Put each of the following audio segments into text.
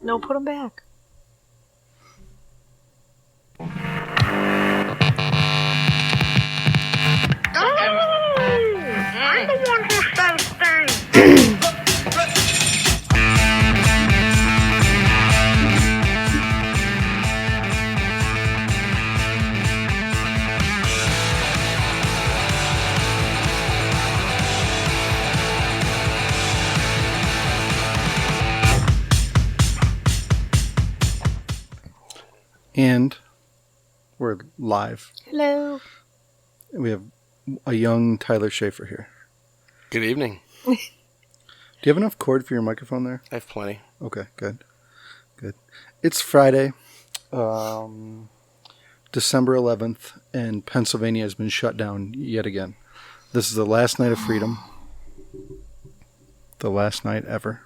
No, put them back. I'm the one who says things. And we're live. Hello. We have a young Tyler Shaffer here. Good evening. Do you have enough cord for your microphone there? I have plenty. Okay, good. Good. It's Friday, December 11th, and Pennsylvania has been shut down yet again. This is the last night of freedom. The last night ever.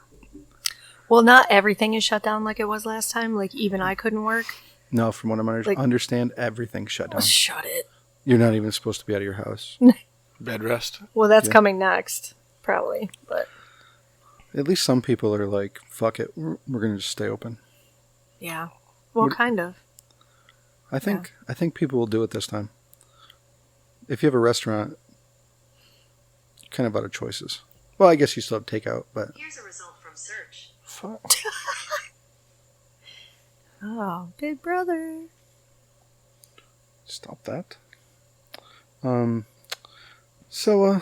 Well, not everything is shut down like it was last time. Like, even I couldn't work. No, from what I understand, everything's shut down. Shut it. You're not even supposed to be out of your house. Bed rest. Well, that's coming next, probably. But At least some people are like, fuck it, we're going to just stay open. yeah. Well, kind of. I think people will do it this time. If you have a restaurant, you're kind of out of choices. Well, I guess you still have takeout, but... Here's a result from search. Fuck. Oh, Big Brother. Stop that. So,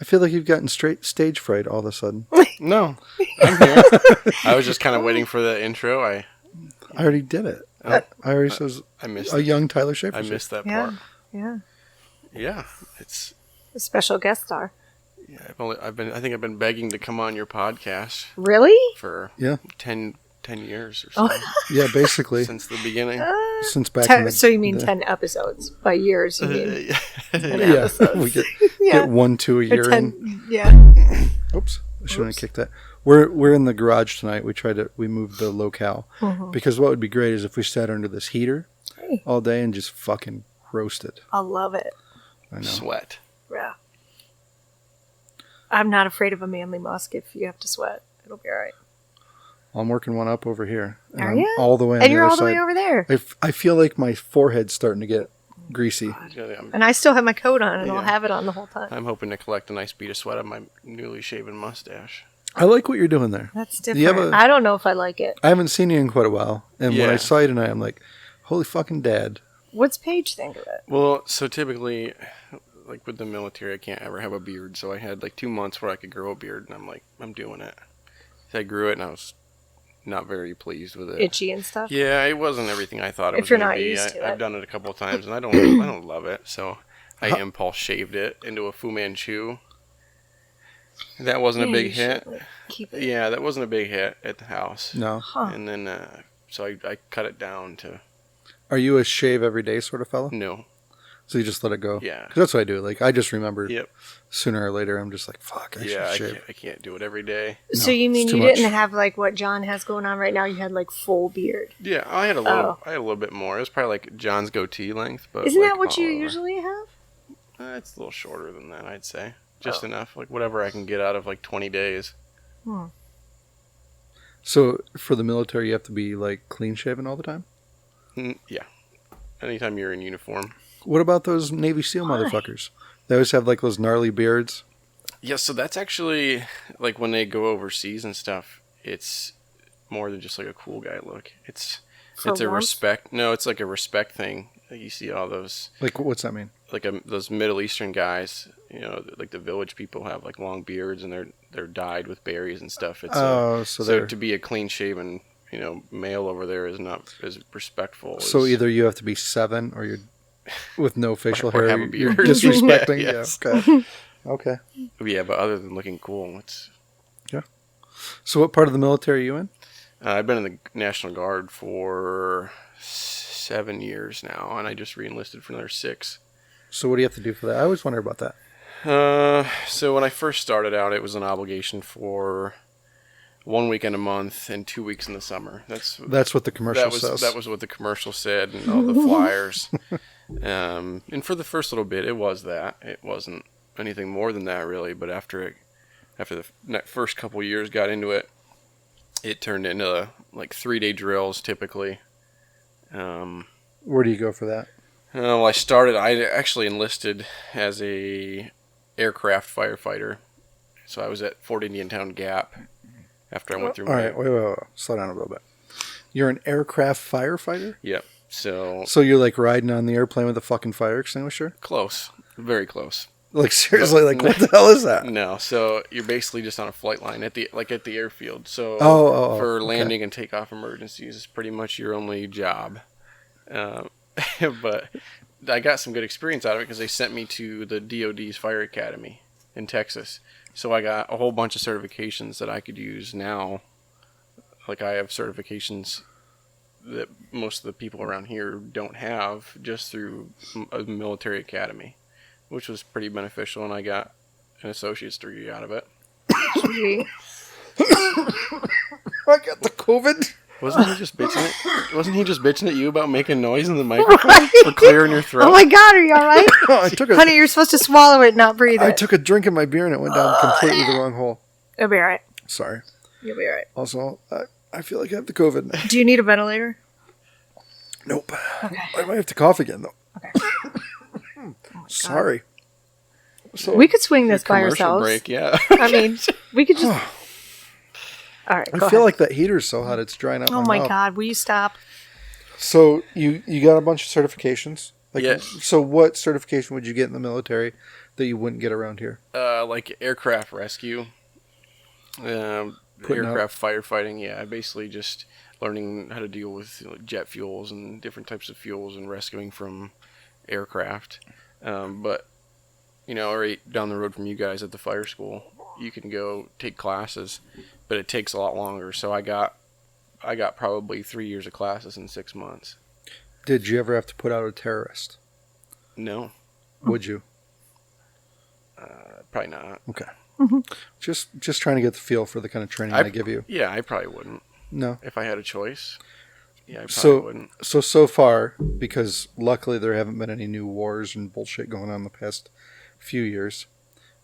I feel like you've gotten straight stage fright all of a sudden. No, I'm here. I was just kind of waiting for the intro. I already did it. I already says I missed a young Tyler Shaffer. I missed that Yeah. part. Yeah. Yeah, it's. A special guest star. Yeah, I think I've been begging to come on your podcast Really? for Yeah. 10 years or Oh. so. Yeah, basically. Since the beginning. Since back in the... So you mean 10 episodes. By years, you mean 10 Yeah, episodes. we get Yeah. 1-2 a Or year 10, in. yeah. Oops, I shouldn't have kicked that. We're in the garage tonight. We moved the locale because what would be great is if we sat under this heater Hey. all day and just fucking roasted. I love it. I know. Sweat. Yeah. I'm not afraid of a manly musk if you have to sweat. It'll be all right. I'm working one up over here. And Are I'm you? all the way on And the you're other all the way side. over there. I feel like my forehead's starting to get greasy. And I still have my coat on, and Yeah. I'll have it on the whole time. I'm hoping to collect a nice bead of sweat on my newly shaven mustache. I like what you're doing there. That's You different. have I don't know if I like it. I haven't seen you in quite a while. And when I Yeah. saw you tonight, I'm like, holy fucking dad. What's Paige think of it? Well, so typically, like with the military, I can't ever have a beard. So I had like 2 months where I could grow a beard, and I'm like, I'm doing it. So I grew it, and I was not very pleased with it. Itchy and stuff? Yeah, it wasn't everything I thought it If was you're going not to be. used to I've it. done it a couple of times, and I don't love it. So I impulse shaved it into a Fu Manchu. That wasn't a Yeah, big you should, hit. like, keep it. Yeah, that wasn't a big hit at the house. No. Huh. And then, so I cut it down to Are you a shave every day sort of fella? no. So you just let it go? Yeah. 'Cause that's what I do. Like, I just remember Yep. sooner or later, I'm just like, fuck, I Yeah, should shave. I can't do it every day. So you mean it's too you much. didn't have like what John has going on right now? You had like full beard. Yeah, I had a little. Oh. I had a little bit more. It was probably like John's goatee length, but Isn't like, that what you all over. usually have? It's a little shorter than that, I'd say. Just enough, like whatever I can get out of like 20 days. So for the military, you have to be like clean shaven all the time? Yeah. Anytime you're in uniform. What about those Navy SEAL motherfuckers? They always have like those gnarly beards. Yeah, so that's actually like when they go overseas and stuff. It's more than just like a cool guy look. It's For a warmth? respect. No, it's like a respect thing. Like you see all those Like, what's that mean? like those Middle Eastern guys. You know, like the village people have like long beards and they're dyed with berries and stuff. It's Oh, so they're... to be a clean shaven, male over there is not as respectful. So as, either you have to be 7 or you're with no facial Or hair. have a beard. You're disrespecting. Yeah, yes. Yeah, okay. Okay. Yeah, but other than looking cool, it's. So what part of the military are you in? I've been in the National Guard for 7 years now, and I just re-enlisted for another 6. So what do you have to do for that? I always wonder about that. So when I first started out, it was an obligation for 1 weekend a month and 2 weeks in the summer. That's what the commercial says. That was what the commercial said and all the flyers. And for the first little bit, it was that. It wasn't anything more than that, really. But after the first couple years got into it, it turned into like 3-day drills typically. Where do you go for that? Well, I actually enlisted as a aircraft firefighter. So I was at Fort Indian Town Gap after I went through All right, wait. Slow down a little bit. You're an aircraft firefighter? Yep. So So you're like riding on the airplane with a fucking fire extinguisher? close. Very close. Like seriously, like what the hell is that? No, so you're basically just on a flight line at the airfield. So for okay. landing and takeoff emergencies is pretty much your only job. But I got some good experience out of it because they sent me to the DoD's Fire Academy in Texas. So I got a whole bunch of certifications that I could use now. Like I have certifications that most of the people around here don't have just through a military academy, which was pretty beneficial, and I got an associate's degree out of it. Sweet. I got the COVID. Wasn't he just bitching at you about making noise in the microphone or clearing your throat? Oh my god, are you alright? Oh, Honey, you're supposed to swallow it, not breathe it. I took a drink of my beer and it went down completely the wrong hole. You'll be alright. Sorry. You'll be alright. Also, I feel like I have the COVID. Do you need a ventilator? Nope. Okay. I might have to cough again though. Okay. Sorry. So We could swing this by Commercial ourselves. break, yeah. I mean, we could just. Alright, I go feel ahead. like that heater's so hot it's drying out Oh my my mouth. god, will you stop? So you got a bunch of certifications? Like, Yeah. So what certification would you get in the military that you wouldn't get around here? Like aircraft rescue, aircraft firefighting. Yeah, basically just learning how to deal with jet fuels and different types of fuels and rescuing from aircraft. But right down the road from you guys at the fire school, you can go take classes, but it takes a lot longer. So I got probably 3 years of classes in 6 months. Did you ever have to put out a terrorist? No, Would you? probably not. Okay. Just trying to get the feel for the kind of training they give you. Yeah, I probably wouldn't No. if I had a choice. Yeah, I probably So wouldn't. so far, because luckily there haven't been any new wars and bullshit going on the past few years,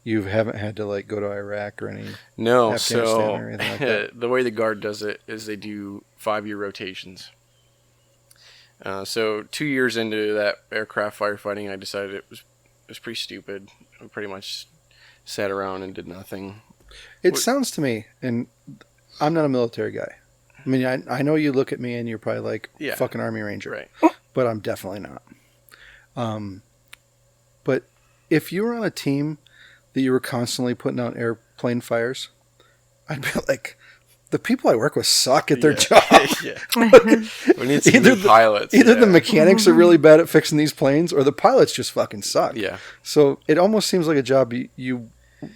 you haven't had to like go to Iraq or any No, Afghanistan so or anything like that. the way the Guard does it is they do 5-year rotations. So 2 years into that aircraft firefighting, I decided it was pretty stupid. I pretty much sat around and did nothing. It sounds to me, and I'm not a military guy. I mean, I know you look at me and you're probably like, Yeah. fucking Army Ranger. Right. But I'm definitely not. But if you were on a team that you were constantly putting out airplane fires, I'd be like, the people I work with suck at their job. Yeah. We need some new pilots. Either yeah. the mechanics are really bad at fixing these planes, or the pilots just fucking suck. Yeah. So it almost seems like a job you It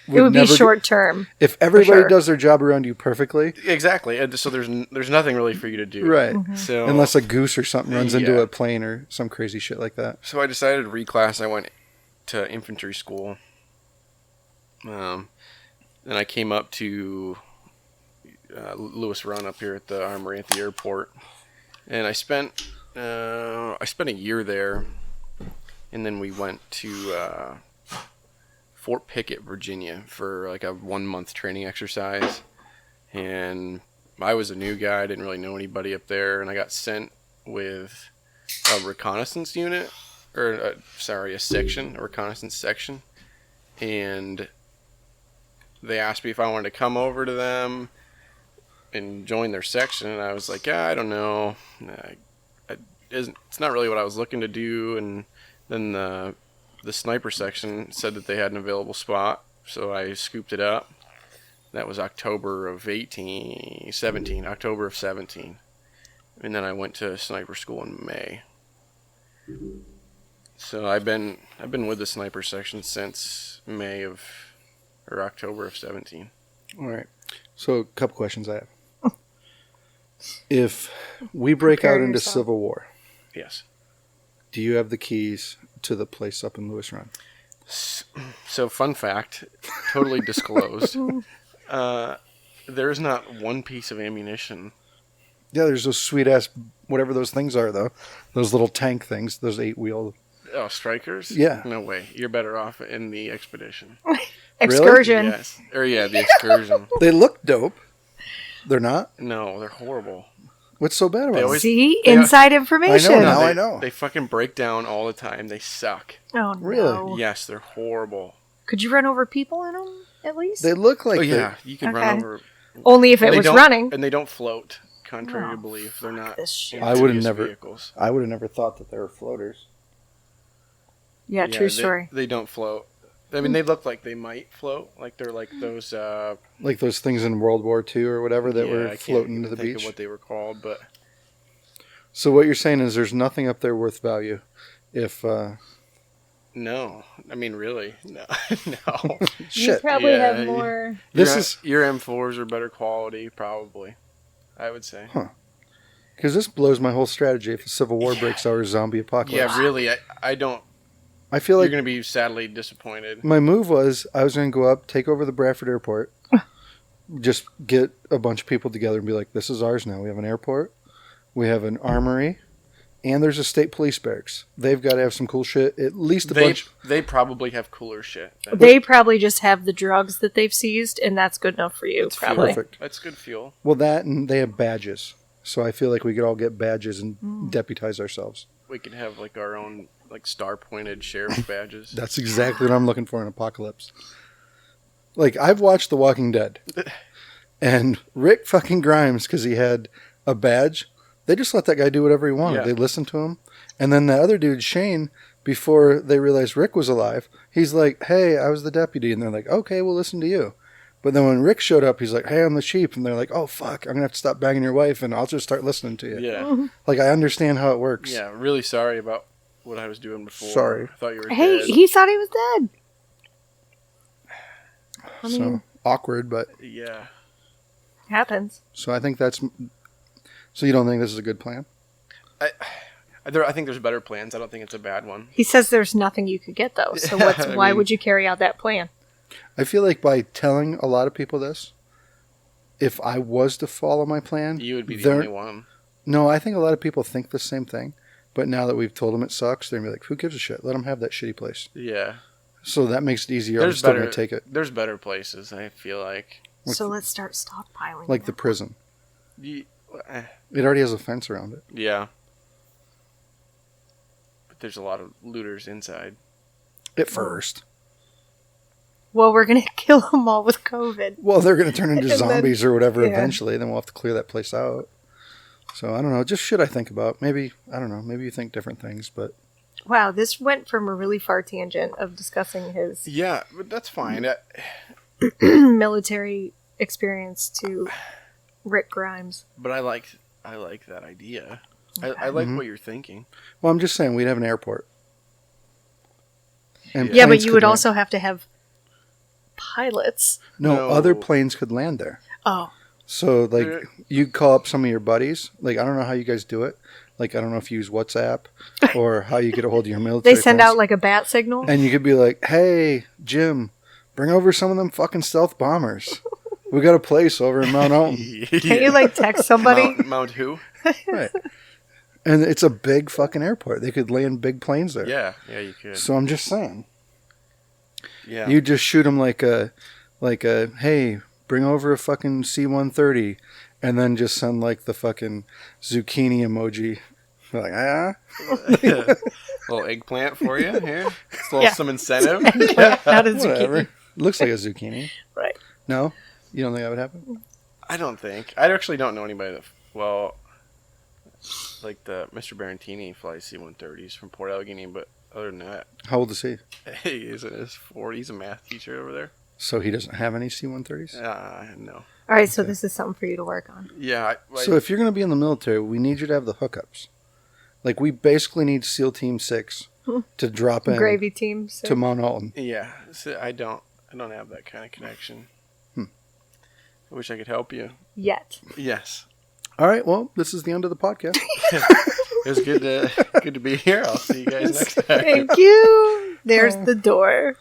would be never short term. if everybody sure. does their job around you perfectly, Exactly. And so there's nothing really for you to do. right? So Unless a goose or something runs into Yeah. a plane or some crazy shit like that. So I decided to reclass. I went to infantry school. Then I came up to Lewis Run up here at the Armory at the airport, and I spent a year there, and then we went to Fort Pickett, Virginia, for like a 1-month training exercise. And I was a new guy; I didn't really know anybody up there, and I got sent with a reconnaissance unit, or a section, a reconnaissance section, and they asked me if I wanted to come over to them and join their section, and I was like, yeah, I don't know. It's not really what I was looking to do. And then the sniper section said that they had an available spot, so I scooped it up. That was October of 17, and then I went to sniper school in May. So I've been with the sniper section since October of 17. All right. So a couple questions I have. If we break Prepare out into yourself. civil war, Yes. do you have the keys to the place up in Lewis Run? So fun fact, totally disclosed. There's not one piece of ammunition. Yeah, there's those sweet ass whatever those things are though. Those little tank things, those 8-wheel. Oh, strikers? Yeah. No way. You're better off in the expedition. Excursion. Yes. Or yeah, the excursion. They look dope. They're not? No, they're horrible. What's so bad about They them? always- See? they- Inside information. I know now. they, I know. They fucking break down all the time. They suck. Oh, Really? no. Yes, they're horrible. Could you run over people in them, at least? They look like Oh yeah, you can run Okay. over. Only if it They was don't- running. and they don't float. Contrary Oh, to belief, they're not. this shit. I would've amphibious never- Vehicles. I would have never thought that they were floaters. Yeah, true story. They don't float. I mean, they look like they might float. Like they're like those. Like those things in World War II or whatever that were I can't floating even to the think beach. of what they were called, but So what you're saying is there's nothing up there worth value. If no. I mean, really, no, no. shit, Probably Yeah, have more. Your M4s are better quality, probably. I would say. because this blows my whole strategy. If a civil war breaks out or zombie apocalypse, Yeah, really. I don't. I feel You're like going to be sadly disappointed. my move was I was going to go up, take over the Bradford Airport, just get a bunch of people together and be like, "This is ours now. We have an airport, we have an armory, and there's a state police barracks. They've got to have some cool shit. At least a bunch." They probably have cooler shit. They probably just have the drugs that they've seized, and that's good enough for you, That's fuel. probably. Perfect. That's good fuel. Well, that and they have badges, so I feel like we could all get badges and deputize ourselves. We could have like our own like star pointed sheriff badges. That's exactly what I'm looking for in Apocalypse. Like, I've watched The Walking Dead, and Rick fucking Grimes, because he had a badge, they just let that guy do whatever he wanted. Yeah. They listened to him. And then the other dude, Shane, before they realized Rick was alive, he's like, "Hey, I was the deputy." And they're like, "Okay, we'll listen to you." But then when Rick showed up, he's like, "Hey, I'm the sheep." And they're like, "Oh, fuck, I'm going to have to stop banging your wife, and I'll just start listening to you." Yeah. Like, I understand how it works. Yeah. Really sorry about what I was doing before. Sorry. I thought you were Hey, dead. he thought he was dead. I mean, So, awkward, but... Yeah. happens. So I think that's... So you don't think this is a good plan? I think there's better plans. I don't think it's a bad one. He says there's nothing you could get, though. So I why mean- would you carry out that plan? I feel like by telling a lot of people this, if I was to follow my plan... You would be the they're- only one. No, I think a lot of people think the same thing. But now that we've told them it sucks, they're going to be like, who gives a shit? Let them have that shitty place. Yeah. So that makes it easier. I'm There's still better. going to take it. There's better places. I feel like. So let's start stockpiling. Like the now. prison. Ye- eh, It already has a fence around it. Yeah. But there's a lot of looters inside. At first. Well, we're gonna kill them all with COVID. Well, they're going to turn into And then- zombies or whatever yeah. eventually. Then we'll have to clear that place out. So I don't know. Just shit I think about. Maybe, I don't know. Maybe you think different things, but... Wow, this went from a really far tangent of discussing his Yeah, but that's fine. military experience to Rick Grimes. But I like that idea. I like Mhm. what you're thinking. Well, I'm just saying we'd have an airport. And Yeah, but planes you could would land- also have to have pilots. No, No. other planes could land there. Oh, So, like, There- you call up some of your buddies. Like, I don't know how you guys do it. Like, I don't know if you use WhatsApp or how you get a hold of your military they send friends. out like a bat signal. And you could be like, "Hey, Jim, bring over some of them fucking stealth bombers. We got a place over in Mount Alton." Can't you like text somebody? Mount who? Right. And it's a big fucking airport. They could land big planes there. Yeah, you could. So I'm just saying. Yeah. You just shoot them like a, hey, bring over a fucking C-130, and then just send like the fucking zucchini emoji. You're like, little eggplant for you here. It's a little Yeah. some incentive. Not a whatever. zucchini. Looks like a zucchini. Right. No? You don't think that would happen? I don't think. I actually don't know anybody that. Well, like the Mr. Barantini flies C-130s from Port Allegheny, but other than that, How old is he? hey, he's in his 40s. He's a math teacher over there. So he doesn't have any C-130s? No. All right, so this is something for you to work on. Yeah. So if you're going to be in the military, we need you to have the hookups. Like, we basically need SEAL Team 6 to drop in Gravy team. So. to Mount Alton. yeah. So I don't have that kind of connection. I wish I could help you. Yet. Yes. All right, well, this is the end of the podcast. It was good to be here. I'll see you guys next time. Thank you. There's the door.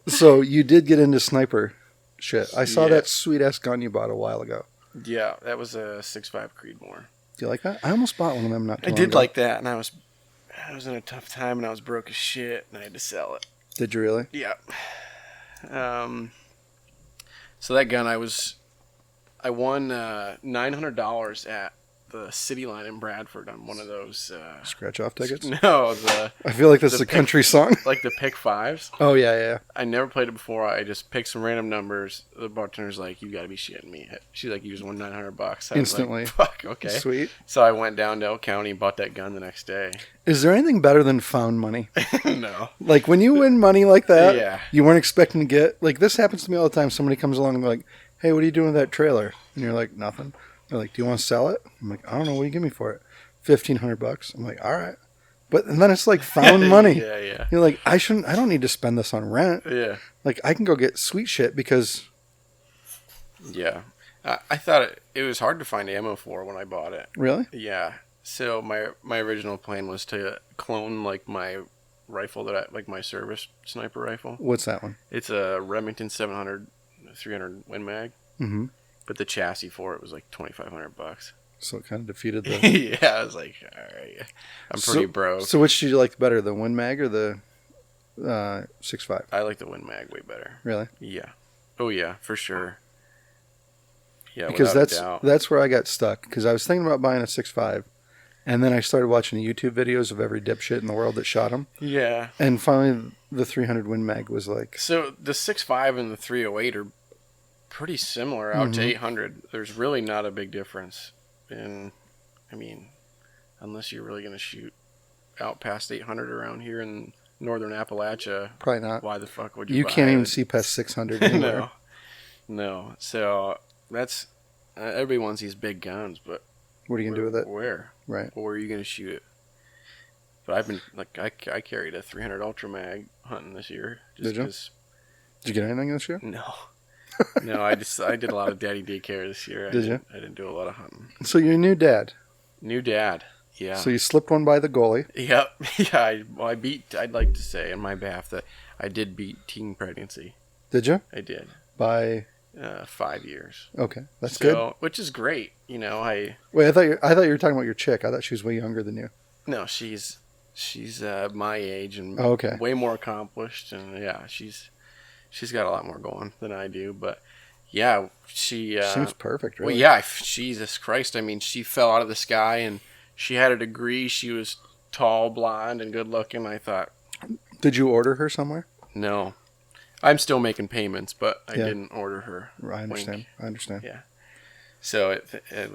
So you did get into sniper shit. I saw Yeah. that sweet-ass gun you bought a while ago. Yeah, that was a 6.5 Creedmoor. Do you like that? I almost bought one of them not too I long did ago. like that, and I was in a tough time, and I was broke as shit, and I had to sell it. Did you really? Yeah. So that gun, I I won $900 at the City Line in Bradford on one of those. Scratch off tickets? No, I feel like this is the a country song. like the pick fives. Oh, yeah. I never played it before. I just picked some random numbers. The bartender's like, "You got to be shitting me." She's like, "You just won $900." Instantly. Like, fuck. Okay. Sweet. So I went down to Elk County and bought that gun the next day. Is there anything better than found money? No. Like, when you win money like that, Yeah. you weren't expecting to get... Like, this happens to me all the time. Somebody comes along and they're like, "Hey, what are you doing with that trailer?" And you're like, "Nothing." They're like, "Do you want to sell it?" I'm like, "I don't know. What do you give me for it?" $1,500. I'm like, "All right." But and then it's like found money. Yeah. You're like, I don't need to spend this on rent. Yeah. Like, I can go get sweet shit because... Yeah. I thought it was hard to find ammo for when I bought it. Really? Yeah. So my original plan was to clone like my rifle like my service sniper rifle. What's that one? It's a Remington 700 300 Win Mag. Mm-hmm. But the chassis for it was like $2,500. So it kind of defeated the... Yeah, I was like, all right, I'm pretty broke. So which did you like better, the Win Mag or the 6.5? I like the Win Mag way better. Really? Yeah. Oh yeah, for sure. Yeah, Because without a doubt. that's where I got stuck. Because I was thinking about buying a 6.5, and then I started watching the YouTube videos of every dipshit in the world that shot them. Yeah. And finally, the 300 Win Mag was like... So the 6.5 and the 308 are pretty similar out to 800. There's really not a big difference. And I mean, unless you're really going to shoot out past 800 around here in northern Appalachia, Probably not. why the fuck would you You buy can't even it? see past 600 anywhere. No. So that's everybody wants these big guns, but What are you going to do with it? Where? Right. Where are you going to shoot it? But I've been like I carried a 300 Ultra Mag hunting this year. Just Did you? 'cause- Did you get anything this year? No. No, I did a lot of daddy daycare this year. Did you? I didn't do a lot of hunting. So you're a new dad. New dad. Yeah. So you slipped one by the goalie. Yep. Yeah. I'd like to say on my behalf that I did beat teen pregnancy. Did you? I did. By... 5 years. Okay, that's good. Which is great. You know, Wait, I thought you were talking about your chick. I thought she was way younger than you. No, she's my age and Oh, okay. way more accomplished, and yeah, she's got a lot more going than I do. But yeah, she Seems perfect, really. Well, yeah, Jesus Christ! I mean, she fell out of the sky, and she had a degree. She was tall, blonde, and good looking. I thought, Did you order her somewhere? no, I'm still making payments, but I Yeah. didn't order her. I understand. Wink. I understand. Yeah. So that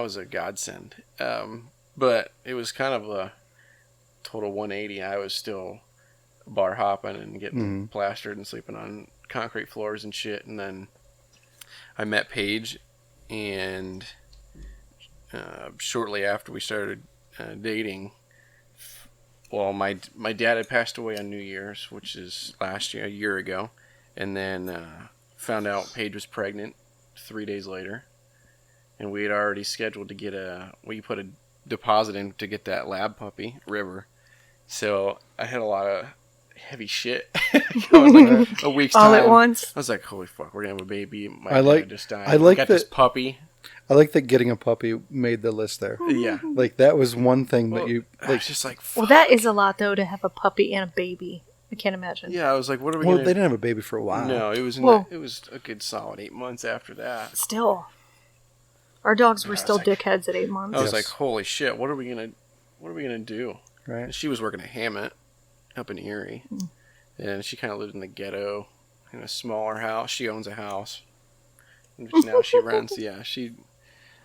was a godsend. But it was kind of a total 180. I was still bar hopping and getting plastered and sleeping on concrete floors and shit. And then I met Paige, and shortly after we started dating, well, my dad had passed away on New Year's, which is last year, a year ago, and then found out Paige was pregnant 3 days later, and we had already scheduled to we put a deposit in to get that lab puppy, River. So I had a lot of heavy shit going like a week's All time. at once. I was like, holy fuck, we're gonna have a baby. My I like- dad just died. I like we got that- this puppy. I like that getting a puppy made the list there. Yeah. Like, that was one thing that Well, you... I Like, was just like, Well, fuck. that is a lot, though, to have a puppy and a baby. I can't imagine. Yeah, I was like, what are we well, gonna they didn't have a baby for a while. No, it was Well- it was a good solid 8 months after that. Still. Our dogs were I was still like- dickheads at 8 months. I was Yes. like, holy shit, what are we gonna do? Right? And she was working at Hammett up in Erie, and she kind of lived in the ghetto in a smaller house. She owns a house, which now she rents. Yeah, she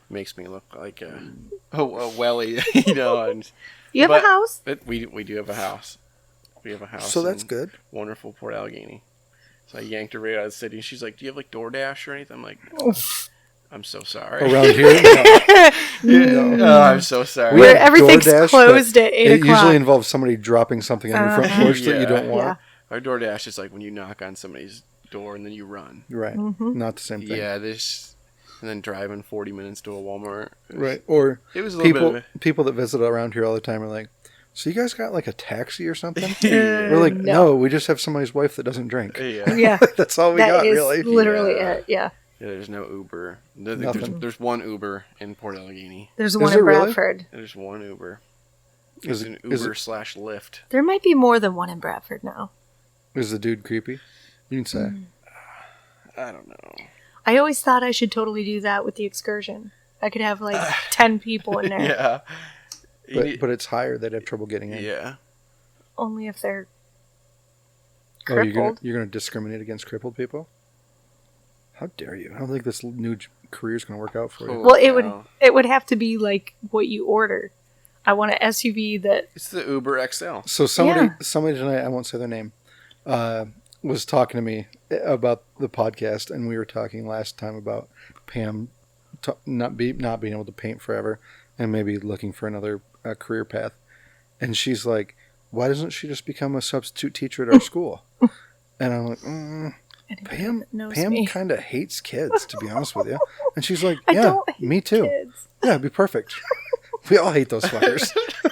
makes me look like a welly, you know. And You have but- a house? but we do have a house. We have a house. So that's in good. Wonderful Port Allegheny. So I yanked her right out of the city. And she's like, "Do you have like DoorDash or anything?" I'm like, "No." I'm so sorry. Around here, no. Oh, I'm so sorry. We Where have everything's DoorDash, closed but at 8 it o'clock. usually involves somebody dropping something on your front porch that you don't Yeah. want. Our DoorDash is like when you knock on somebody's door and then you run. Right. Mm-hmm. Not the same thing. Yeah, and then driving 40 minutes to a Walmart. Right. Or It was a little people that visit around here all the time are like, so you guys got like a taxi or something? Yeah. We're like, no. no, we just have somebody's wife that doesn't drink. Yeah. Yeah. That's all we That got, is really. literally Yeah. it. Yeah. Yeah, there's no Uber. There's Nothing. one Uber in Port Allegheny. There's one it in really? Bradford. There's one Uber. Is It's it- an is Uber it- / Lyft. There might be more than one in Bradford now. Is the dude creepy? You can say. I don't know. I always thought I should totally do that with the excursion. I could have like 10 people in there. Yeah. But it's higher. They'd have trouble getting in. Yeah. Only if they're Oh, crippled. you're gonna discriminate against crippled people? How dare you? I don't think this new career is gonna work out for you. Well, No. it would have to be like what you order. I want an SUV that It's the Uber XL. So somebody tonight, I won't say their name, was talking to me about the podcast, and we were talking last time about Pam not being able to paint forever, and maybe looking for another career path. And she's like, "Why doesn't she just become a substitute teacher at our school?" And I'm like, anybody that knows Pam me. kind of hates kids, to be honest with you. And she's like, I "Yeah, don't hate me too. kids. Yeah, it'd be perfect." We all hate those fuckers.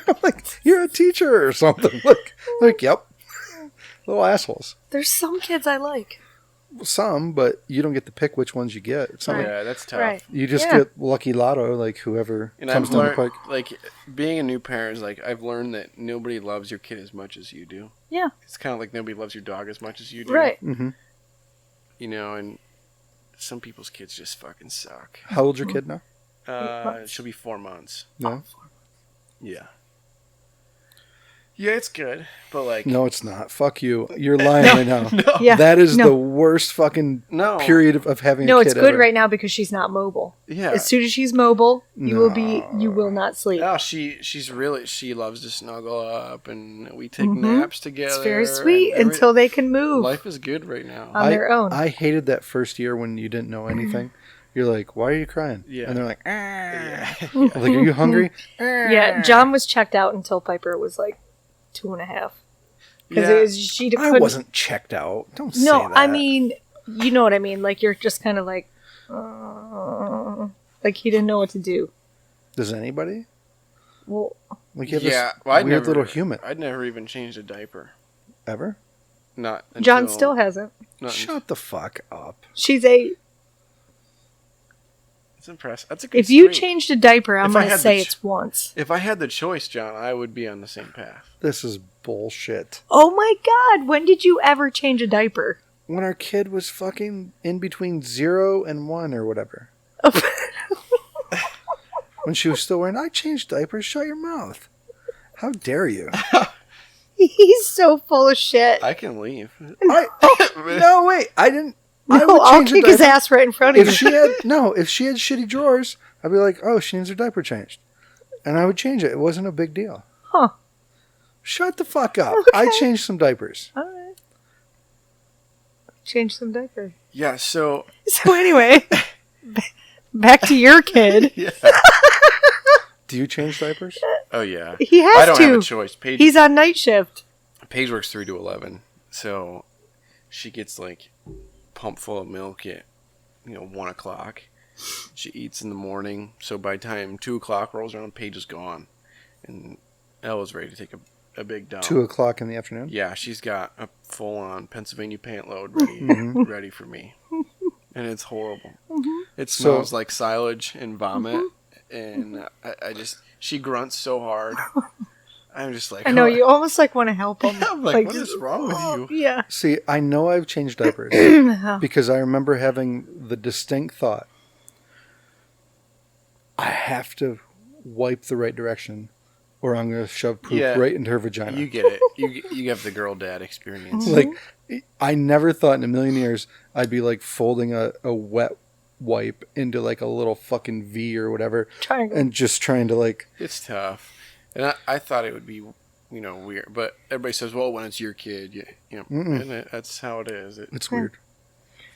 I'm like, "You're a teacher or something." Like, yep. Little assholes. There's some kids I like. Some, but you don't get to pick which ones you get. Some Right. Yeah, that's tough. Right. you just Yeah. get lucky lotto, like whoever And comes I've down the learned, pike. like, being a new parent is like, I've learned that nobody loves your kid as much as you do. Yeah. It's kind of like nobody loves your dog as much as you do. Right. Mm-hmm. You know, and some people's kids just fucking suck. How old's your kid now? months. She'll be 4 months. No, Yeah. Yeah, it's good, but like, no, it's not. Fuck you. You're lying right now. Yeah. That is No. the worst fucking no, period of having No, a kid it's good ever. right now because she's not mobile. Yeah. As soon as she's mobile, you will not sleep. Oh, she loves to snuggle up, and we take naps together. It's very sweet and until they can move life is good right now. on their own. I hated that first year when you didn't know anything. You're like, "Why are you crying?" Yeah. And they're like, Yeah. I'm like, "Are you hungry?" Yeah, John was checked out until Piper was like 2.5. Yeah. Because she I couldn't. wasn't checked out. Don't say No, that. I mean, you know what I mean. Like you're just kind of like he didn't know what to do. Does anybody? Well, Like you have Yeah, this well, weird little human. I'd never even changed a diaper. Ever? Not John until- still hasn't. not Shut the fuck up. She's 8. It's impressive. That's a good If you streak. changed a diaper, I'm If I going to had say the it's once. If I had the choice, John, I would be on the same path. This is bullshit. Oh my God! When did you ever change a diaper? When our kid was fucking in between 0 and 1 or whatever. When she was still wearing, I changed diapers, shut your mouth. How dare you? He's so full of shit. I can leave. No, wait, I didn't. I No, would I'll change a kick his diaper. ass right in front of If you. she had shitty drawers, I'd be like, "Oh, she needs her diaper changed," and I would change it. It wasn't a big deal. Huh. Shut the fuck up. I changed some diapers. All right. Change some diapers. Yeah, so So anyway, back to your kid. yeah. Do you change diapers? Oh yeah. He has I don't to. have a choice. Paige He's on night shift. works 3 to 11, so she gets like pumped full of milk at 1 o'clock. She eats in the morning, so by the time 2 o'clock rolls around, Paige is gone, and Ella's ready to take a big dump. 2 o'clock in the afternoon. Yeah, she's got a full-on Pennsylvania pant load ready, ready for me, and it's horrible. It smells like silage and vomit, and she grunts so hard. I'm just like, I know oh. you almost want to help him. I'm like, what is wrong with you? Yeah. See, I know I've changed diapers because I remember having the distinct thought, I have to wipe the right direction or I'm going to shove poop Yeah. right into her vagina. You get it. You have the girl dad experience. Like, I never thought in a million years I'd be like folding a wet wipe into like a little fucking V or whatever Triangle. and just trying to like, It's tough, and I thought it would be weird, but everybody says, well, when it's your kid, and that's how it is. it's weird.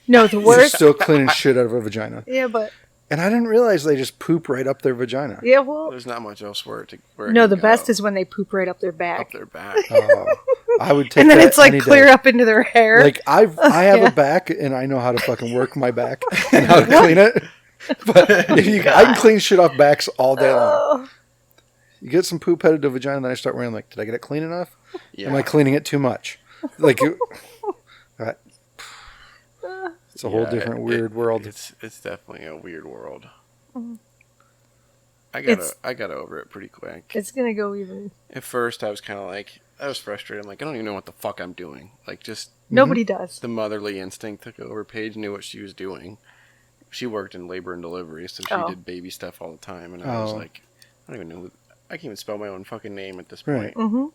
No, the You're worst. still cleaning shit out of a vagina. Yeah, but And I didn't realize they just poop right up their vagina. yeah, well, There's not much else where it no. can The best go. is when they poop right up their back, up their back. Oh, I would take and then that it's like any clear day. up into their hair. Like I have a back, and I know how to fucking work my back and how to clean it. But I can clean shit off backs all day long. Oh. You get some poop headed to vagina, and then I start worrying like, did I get it clean enough? Yeah. Am I cleaning it too much? Like, it's a whole Yeah, different weird world. It's definitely a weird world. Mm-hmm. I got over it pretty quick. It's gonna go even. At first, I was kind of like, I was frustrated. I'm like, I don't even know what the fuck I'm doing. Like, just Nobody does. the motherly instinct took over. Paige knew what she was doing, she worked in labor and delivery, so she Oh. did baby stuff all the time, and I was Oh. like, I don't even know. I can't even spell my own fucking name at this Right. point. Mm-hmm.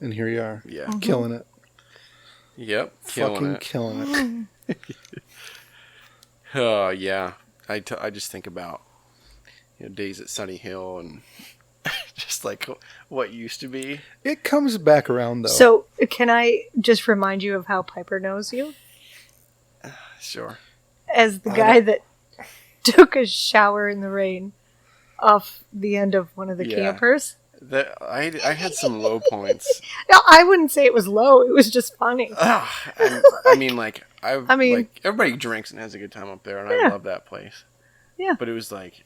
And here you are, Yeah. killing it, Yep. Killing fucking it. killing it. Oh yeah. I just think about days at Sunny Hill and just like what used to be. It comes back around though. So, can I just remind you of how Piper knows you? Sure. As the guy that took a shower in the rain off the end of one of the Yeah. campers. That I had some low points. No, I wouldn't say it was low. It was just funny. I mean, like I mean- like everybody drinks and has a good time up there, and Yeah. I love that place. Yeah. But it was like,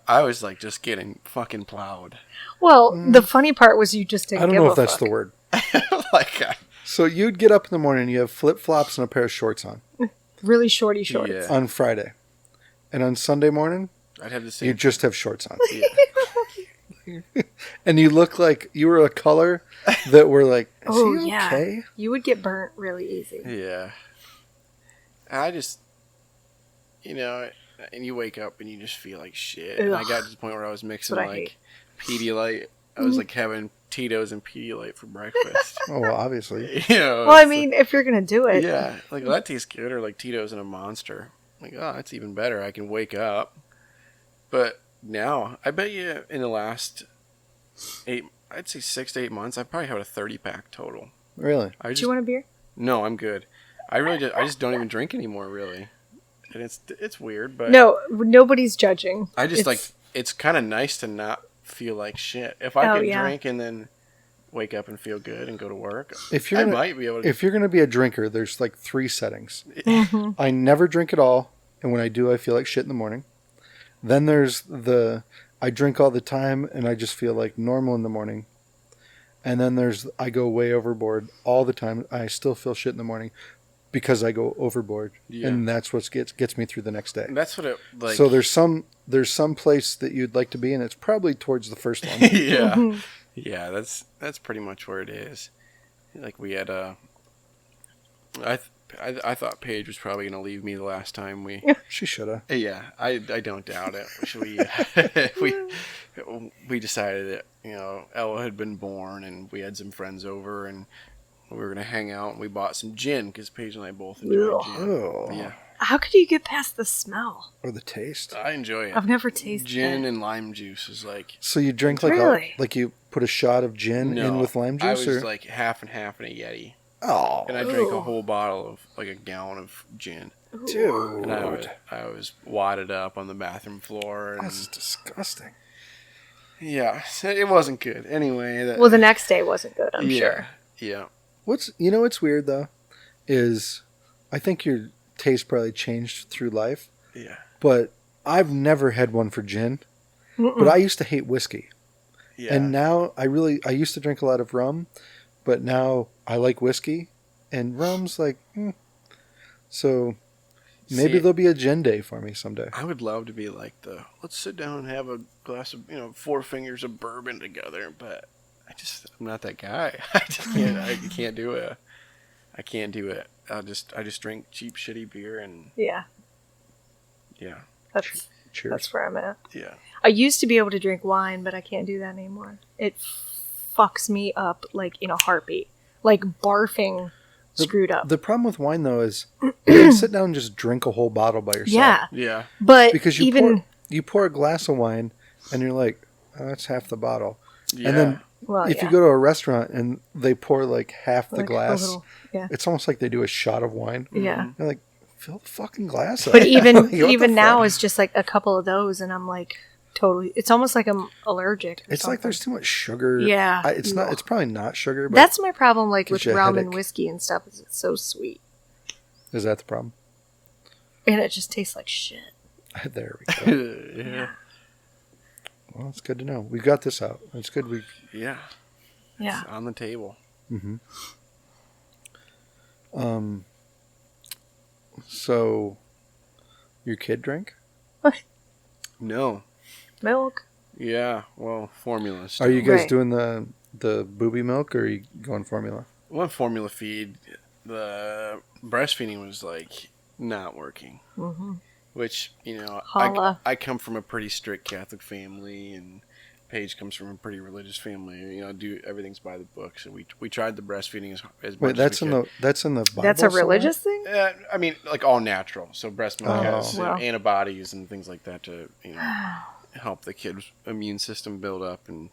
I was like just getting fucking plowed. Well, the funny part was you just I didn't don't give know a if that's fuck. the word. Like, So you'd get up in the morning, you have flip flops and a pair of shorts on Really shorty shorts. Yeah. on Friday, and on Sunday morning I'd have the you same. just have shorts on, Yeah. and you look like you were a color that were like, is Oh, he yeah. okay? You would get burnt really easy. Yeah. I just, and you wake up and you just feel like shit. And I Ugh. got to the point where I was mixing That's what I like Pedialyte. I was like having Tito's and Pedialyte for breakfast. Oh well, obviously. Well, I mean, if you're gonna do it, yeah, like that tastes good, or like Tito's and a Monster. Like, oh, that's even better. I can wake up. But now, I bet you in the last I'd say 6 to 8 months, I've probably had a 30-pack total. Really? do you want a beer? No, I'm good. I just don't even drink anymore, really. And it's weird, but No, nobody's judging. I just It's- it's kind of nice to not feel like shit. If I Oh, could yeah. drink and then wake up and feel good and go to work, If you're I gonna might be able to. if you're gonna be a drinker, there's like 3 settings. Mhm. I never drink at all, and when I do, I feel like shit in the morning. Then there's I drink all the time, and I just feel like normal in the morning. And then there's I go way overboard all the time. I still feel shit in the morning because I go overboard, Yeah. and that's what gets me through the next day. That's what it like. So there's some place that you'd like to be, and it's probably towards the first one. yeah, yeah. That's pretty much where it is. Like we had I thought Paige was probably gonna leave me the last time we. She shoulda. Yeah, I don't doubt it. We decided that Ella had been born and we had some friends over and we were gonna hang out and we bought some gin because Paige and I both enjoy Ugh. gin. Oh, Yeah, How could you get past the smell? or the taste. I enjoy it. I've never tasted Gin it. and lime juice is like So you drink like Really? like you put a shot of gin in with lime I juice, was or like half and half in a Yeti, oh, and I drank a Ooh. whole bottle of like a gallon of gin, dude, and I was wadded up on the bathroom floor, and that's disgusting. yeah, it wasn't good. Anyway, Well, the next day wasn't good, I'm yeah, sure. yeah. What's weird though, is I think your taste probably changed through life, Yeah. but I've never had one for gin. But I used to hate whiskey, Yeah. and now I used to drink a lot of rum, but now I like whiskey, and rum's like, so maybe See, there'll be a gin day for me someday. I would love to be like let's sit down and have a glass of 4 fingers of bourbon together, but I'm not that guy. I can't do it. I can't do it. I just drink cheap shitty beer and Yeah, yeah. Cheers. that's where I'm at. Yeah. I used to be able to drink wine, but I can't do that anymore. It fucks me up like in a heartbeat. Like barfing screwed up. The problem with wine though is you can sit down and just drink a whole bottle by yourself. Yeah, Yeah. but Because you even pour a glass of wine and you're like, oh, that's half the bottle. Yeah. And then well, if yeah. you go to a restaurant and they pour like half the Like a glass, little- yeah. it's almost like they do a shot of wine. Yeah. You're like, fill the fucking glass up. But even Like, what the even now fuck? it's just like a couple of those, and I'm like totally. It's almost like I'm allergic. or It's like something. there's too much sugar. Yeah. It's not. It's probably not sugar. But That's my problem. Like gives with you a rum and headache. whiskey and stuff, is it's so sweet, is that the problem? and it just tastes like shit. There we go. yeah. Well, it's good to know. We got this out. It's good. We. Yeah. Yeah. It's on the table. So, your kid drink? No. Milk. Yeah. Well, formula. Are you guys Right. doing the booby milk, or are you going formula? One formula feed. The breastfeeding was like not working. Mm-hmm. Which, you know, Holla. I come from a pretty strict Catholic family, and Paige comes from a pretty religious family. You know, everything's by the book. So we tried the breastfeeding as Wait, much as we could. that's in the Bible. That's a religious thing? I mean, like all natural. So breast milk has well. antibodies and things like that to, you know, help the kid's immune system build up. And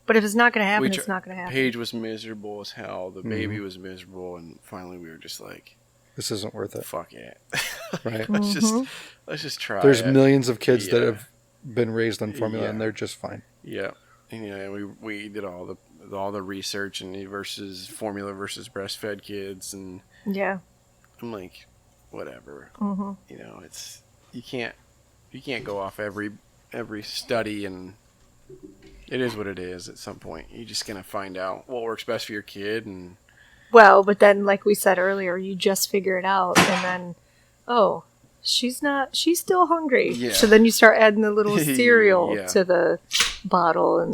But if it's not going to happen, it's not going to happen. Paige was miserable as hell. The baby was miserable, and finally we were just like, This isn't worth it. fuck it. Right. let's just try. There's it. millions of kids that Yeah. have been raised on formula, Yeah. and they're just fine. Yeah, and, you know, we did all the research and versus formula versus breastfed kids, and Yeah. I'm like, whatever. Mm-hmm. You know, it's you can't go off every study, and it is what it is. At some point, you're just gonna find out what works best for your kid, and Well, but then, like we said earlier, you just figure it out, and then, oh, she's still hungry. Yeah. So then you start adding the little cereal Yeah. to the bottle, and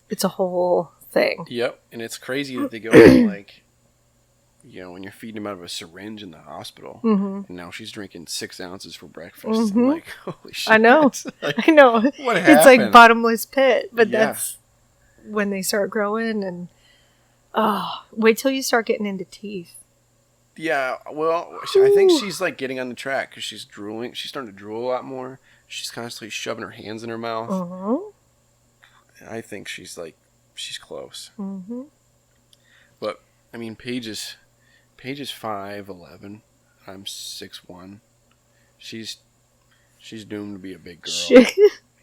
it's a whole thing. yep. And it's crazy that they go from, like, you know, when you're feeding them out of a syringe in the hospital, Mm-hmm. and now she's drinking 6 ounces for breakfast. I'm Mhm. like, holy shit! I know. Like, I know. what It's like happened? bottomless pit, but Yeah. that's when they start growing, and wait till you start getting into teeth. Yeah, well, I think she's like getting on the track because she's drooling. She's starting to drool a lot more. She's constantly shoving her hands in her mouth. Mm-hmm. I think she's close. Mm-hmm. But I mean, Paige is 5'11". I'm 6'1". She's doomed to be a big girl.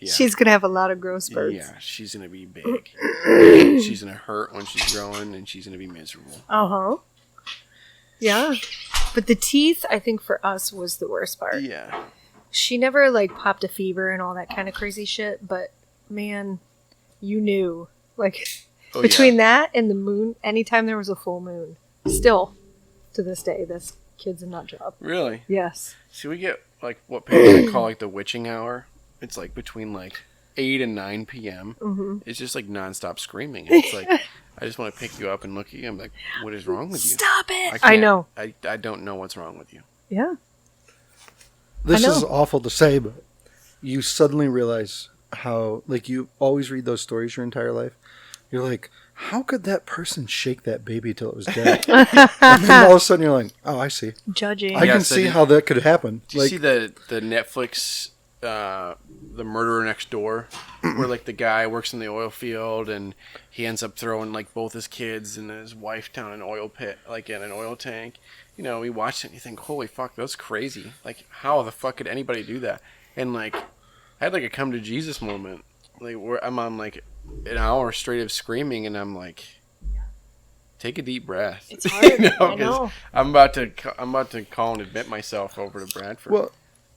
Yeah. She's gonna have a lot of growth spurts. Yeah, she's gonna be big. She's gonna hurt when she's growing, and she's gonna be miserable. Uh-huh. Yeah. But the teeth, I think for us, was the worst part. Yeah. She never, like, popped a fever and all that kind of crazy shit, but, man, you knew. Like, Oh, between yeah. that and the moon, anytime there was a full moon, still, to this day, this kid's a nut job. Really? Yes. See, we get like what Paige would call like the witching hour. It's like between like 8 and 9 p.m. Mm-hmm. It's just like nonstop screaming. And it's like I just want to pick you up and look at you. I'm like, what is wrong with you? Stop it! I can't- know. I don't know what's wrong with you. Yeah. This I know. is awful to say, but you suddenly realize how, like, you always read those stories your entire life. You're like, how could that person shake that baby till it was dead? And then all of a sudden you're like, oh, I see. Judging. I can so see how that could happen. Do you Like, see the Netflix, the Murderer Next Door, where like the guy works in the oil field and he ends up throwing like both his kids and his wife down an oil pit, like in an oil tank. You know, we watch it and you think, holy fuck, that's crazy. Like, how the fuck could anybody do that? And like, I had like a come to Jesus moment, like where I'm on like an hour straight of screaming, and I'm like, take a deep breath. It's hard. You know, I know. 'cause I'm about to call and admit myself over to Bradford. well,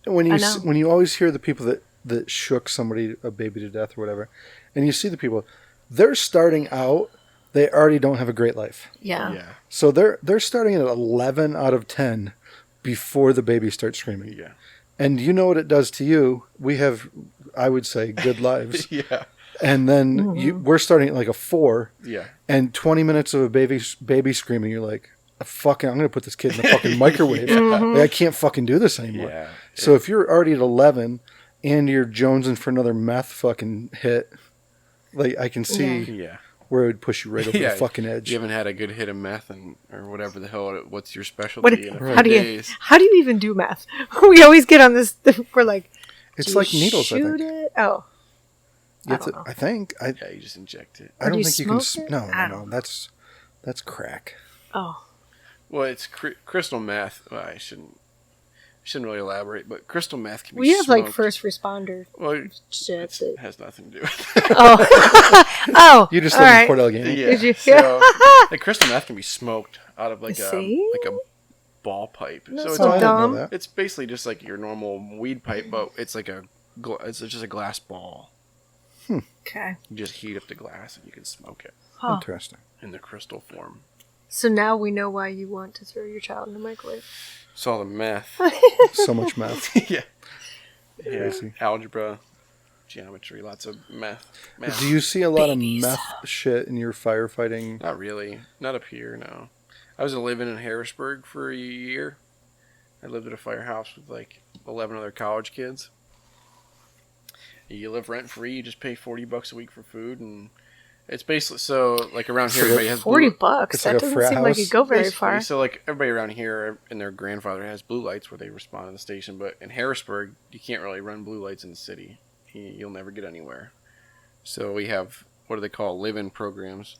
when you I know. when you always hear the people that shook somebody, a baby to death or whatever, and you see the people, they're starting out, they already don't have a great life. Yeah. yeah, So they're starting at 11 out of 10 before the baby starts screaming. yeah, And you know what it does to you. We have, I would say, good lives. yeah, And then we're starting at like a 4, yeah. and 20 minutes of a baby screaming, you're like, fucking, I'm going to put this kid in the fucking microwave. Like, I can't fucking do this anymore. Yeah. So if you're already at 11 and you're jonesing for another meth fucking hit, like, I can see Yeah. where it would push you right over Yeah, the fucking edge. You haven't had a good hit of meth or whatever the hell. What's your What, specialty? in a few how do you days. even do math? We always get on this. We're like, It's do like you needles, I shoot think. it? Oh, You I have don't to- know. I think. Yeah, you just inject it. I Or don't do you think you can. smoke it? No, I no, don't no. That's crack. Oh, Well, it's crystal meth. Well, I shouldn't really elaborate, but crystal meth can be we have like smoked. first responder Well, shit. it has nothing to do with it. Oh, You just all live in right. Port Allegheny. Yeah. Did you- So, like crystal meth can be smoked out of like See? a ball pipe. That's so it's so Oh, I didn't know dumb. that. it's basically just like your normal weed pipe, but it's like it's just a glass ball. Okay. You just heat up the glass and you can smoke it Huh. Interesting. in the crystal form. So now we know why you want to throw your child in the microwave. It's all the meth. So much meth. yeah. Yeah. Crazy. Algebra, geometry, lots of meth. Do you see a lot Babies. of meth shit in your firefighting? Not really. Not up here, no. I was living in Harrisburg for a year, I lived at a firehouse with like 11 other college kids. You live rent free. You just pay $40 a week for food, and it's basically so like around here everybody has $40. It's That like a doesn't frat seem like house. it'd go very basically, far. so like everybody around here and their grandfather has blue lights where they respond to the station, but in Harrisburg you can't really run blue lights in the city. You'll never get anywhere. So we have what do they call live-in programs.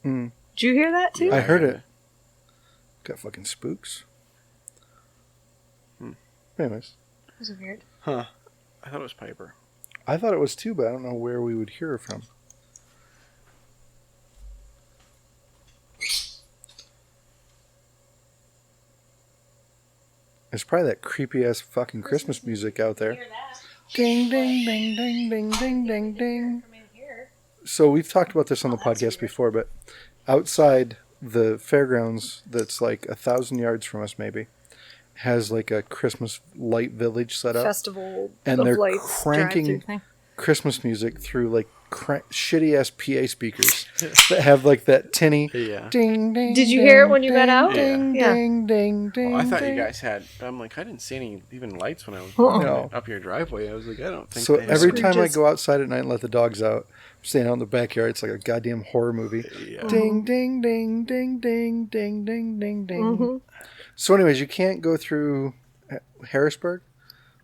Mm. Did you hear that too? Yeah. I heard it. Got fucking spooks. Anyways. That was weird. Huh. I thought it was Piper. I thought it was too, but I don't know where we would hear it from. There's probably that creepy ass fucking Christmas music out there. Ding, ding, ding, ding, ding, ding, ding, ding. So we've talked about this on the podcast before, but outside the fairgrounds, that's like 1,000 yards from us, maybe, has like a Christmas light village set up, Festival and of they're lights cranking drive-through thing. Christmas music through like shitty ass PA speakers that have like that tinny Yeah. ding ding. Did you ding, hear it when you got ding, out? Ding Yeah. ding ding ding. Well, I thought you ding. guys had. I'm like, I didn't see any even lights when I was No. up your driveway. I was like, I don't think. So they every have. time I Scrooge's. go outside at night and let the dogs out, I'm staying out in the backyard. It's like a goddamn horror movie. Yeah. Ding ding ding ding ding ding ding ding ding. Mhm. So, anyways, you can't go through Harrisburg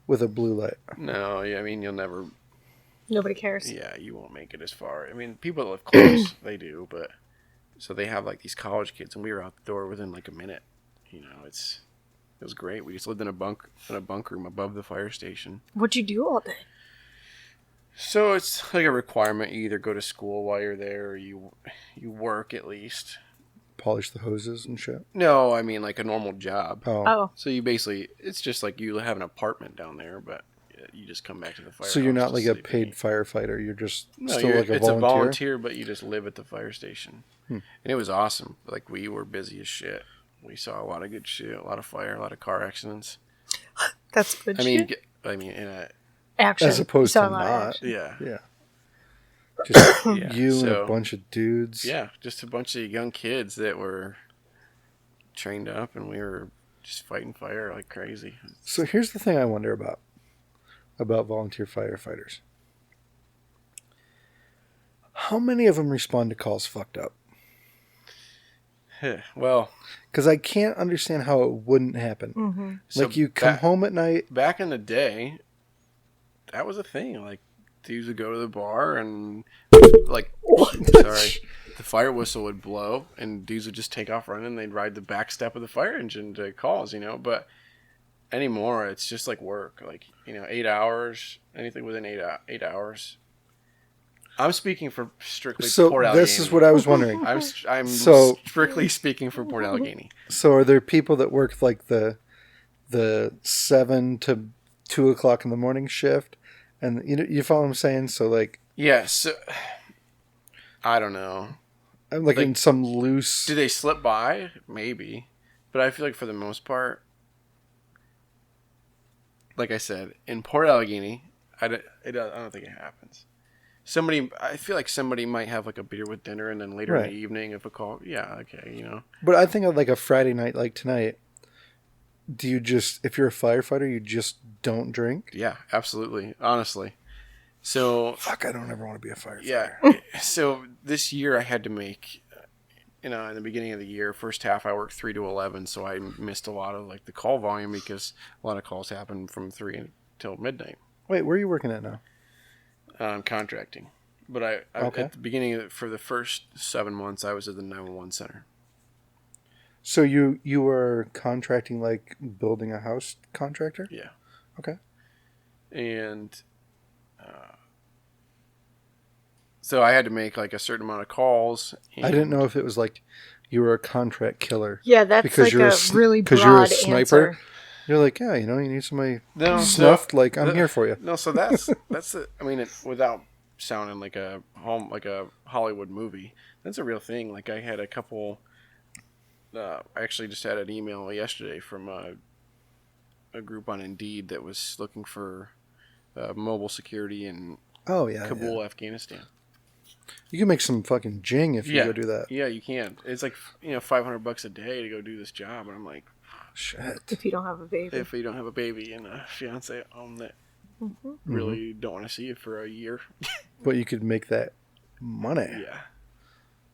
with a blue light. No, yeah, I mean you'll never. Nobody cares. Yeah, you won't make it as far. I mean, people that live close, they do, but so they have like these college kids, and we were out the door within like a minute. You know, it was great. We just lived in a bunk room above the fire station. What'd you do all day? So it's like a requirement. You either go to school while you're there, or you work at least. Polish the hoses and shit. No, I mean like a normal job. Oh. Oh, So you basically, it's just like you have an apartment down there, but you just come back to the fire. So you're not to like a sleep paid and eat. firefighter. You're just No, still like a it's volunteer. a volunteer, but you just live at the fire station. Hmm. And it was awesome. Like we were busy as shit. We saw a lot of good shit, a lot of fire, a lot of car accidents. that's good I mean, shit. in a Action. As opposed You to saw a lot of not. action. yeah, Yeah. Just Yeah, you and so- a bunch of dudes. yeah, just a bunch of young kids that were trained up, and we were just fighting fire like crazy. So here's the thing I wonder about volunteer firefighters. How many of them respond to calls fucked up? Well, Because I can't understand how it wouldn't happen. Mm-hmm. so Like you come home at night. back in the day, that was a thing. Like dudes would go to the bar and like, sorry, the fire whistle would blow, and dudes would just take off running. They'd ride the back step of the fire engine to calls, But anymore, it's just like work. Like 8 hours, anything within 8 hours. I'm speaking for strictly So Port Allegheny. this is what I was wondering. I'm So- strictly speaking for Port Allegheny. So are there people that work like the 7 to 2 o'clock in the morning shift? And you follow what I'm saying? So like Yeah, so I don't know. I'm like in Like, some loose. Do they slip by? Maybe. But I feel like for the most part, like I said, in Port Allegheny, I don't think it happens. I feel like somebody might have like a beer with dinner, and then later Right. in the evening, if a call, yeah, okay, But I think of like a Friday night like tonight. Do you just, if you're a firefighter, you just don't drink? Yeah, absolutely, honestly. So Fuck, I don't ever want to be a firefighter. yeah, so this year I had to make, in the beginning of the year, first half I worked 3 to 11, so I missed a lot of like the call volume because a lot of calls happen from 3 until midnight. Wait, where are you working at now? Contracting, but I Okay. at the beginning for the first 7 months I was at the 911 center. So you were contracting like building a house contractor? Yeah. Okay. And so I had to make like a certain amount of calls. I didn't know if it was like you were a contract killer. Yeah, that's Because like you're a really broad you're a sniper. answer. You're like, yeah, you need somebody No, snuffed. Like, I'm the- here for you. No, so that's it. I mean, without sounding like a Hollywood movie, that's a real thing. Like I had a couple. I actually just had an email yesterday from a group on Indeed that was looking for mobile security in Oh yeah. Kabul, Afghanistan. You can make some fucking jing if you Yeah. go do that. Yeah, you can. It's like, $500 a day to go do this job. And I'm like, Shit. If you don't have a baby. if you don't have a baby and a fiance at home that really don't want to see you for a year. But you could make that money. Yeah.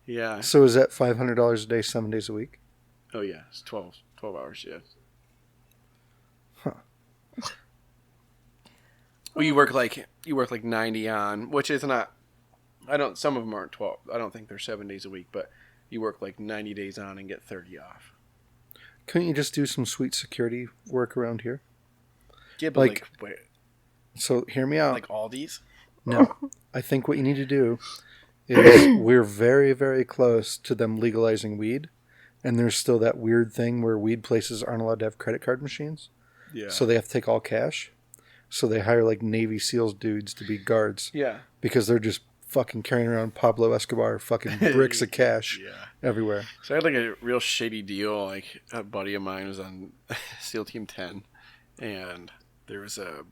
Yeah. So is that $500 a day, 7 days a week? Oh, yeah. It's 12 hours, yeah. Huh. Well, you work like 90 on, which is not, some of them aren't 12. I don't think they're 7 days a week, but you work like 90 days on and get 30 off. Couldn't you just do some sweet security work around here? Yeah, but Like- wait, So hear me out. like Aldi's? No. I think what you need to do is we're very, very close to them legalizing weed. And there's still that weird thing where weed places aren't allowed to have credit card machines. Yeah. So they have to take all cash. So they hire like Navy SEALs dudes to be guards. Yeah. Because they're just fucking carrying around Pablo Escobar fucking bricks of cash Yeah. everywhere. So I had like a real shady deal. Like a buddy of mine was on SEAL Team 10, and there was a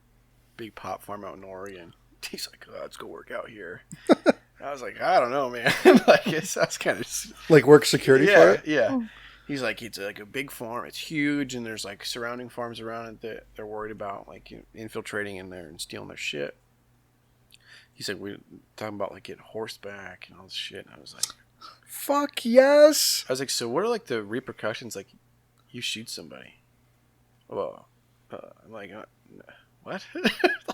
big pot farm out in Oregon. He's like, "Oh, let's go work out here." I was like, "I don't know, man." Like it sounds kind of Like work security for it? yeah. He's like, it's like a big farm. It's huge, and there's like surrounding farms around it that they're worried about, like infiltrating in there and stealing their shit. He's like, we're talking about like getting horseback and all this shit. And I was like, Fuck yes! so what are like the repercussions? Like, you shoot somebody. Well, I'm like, what?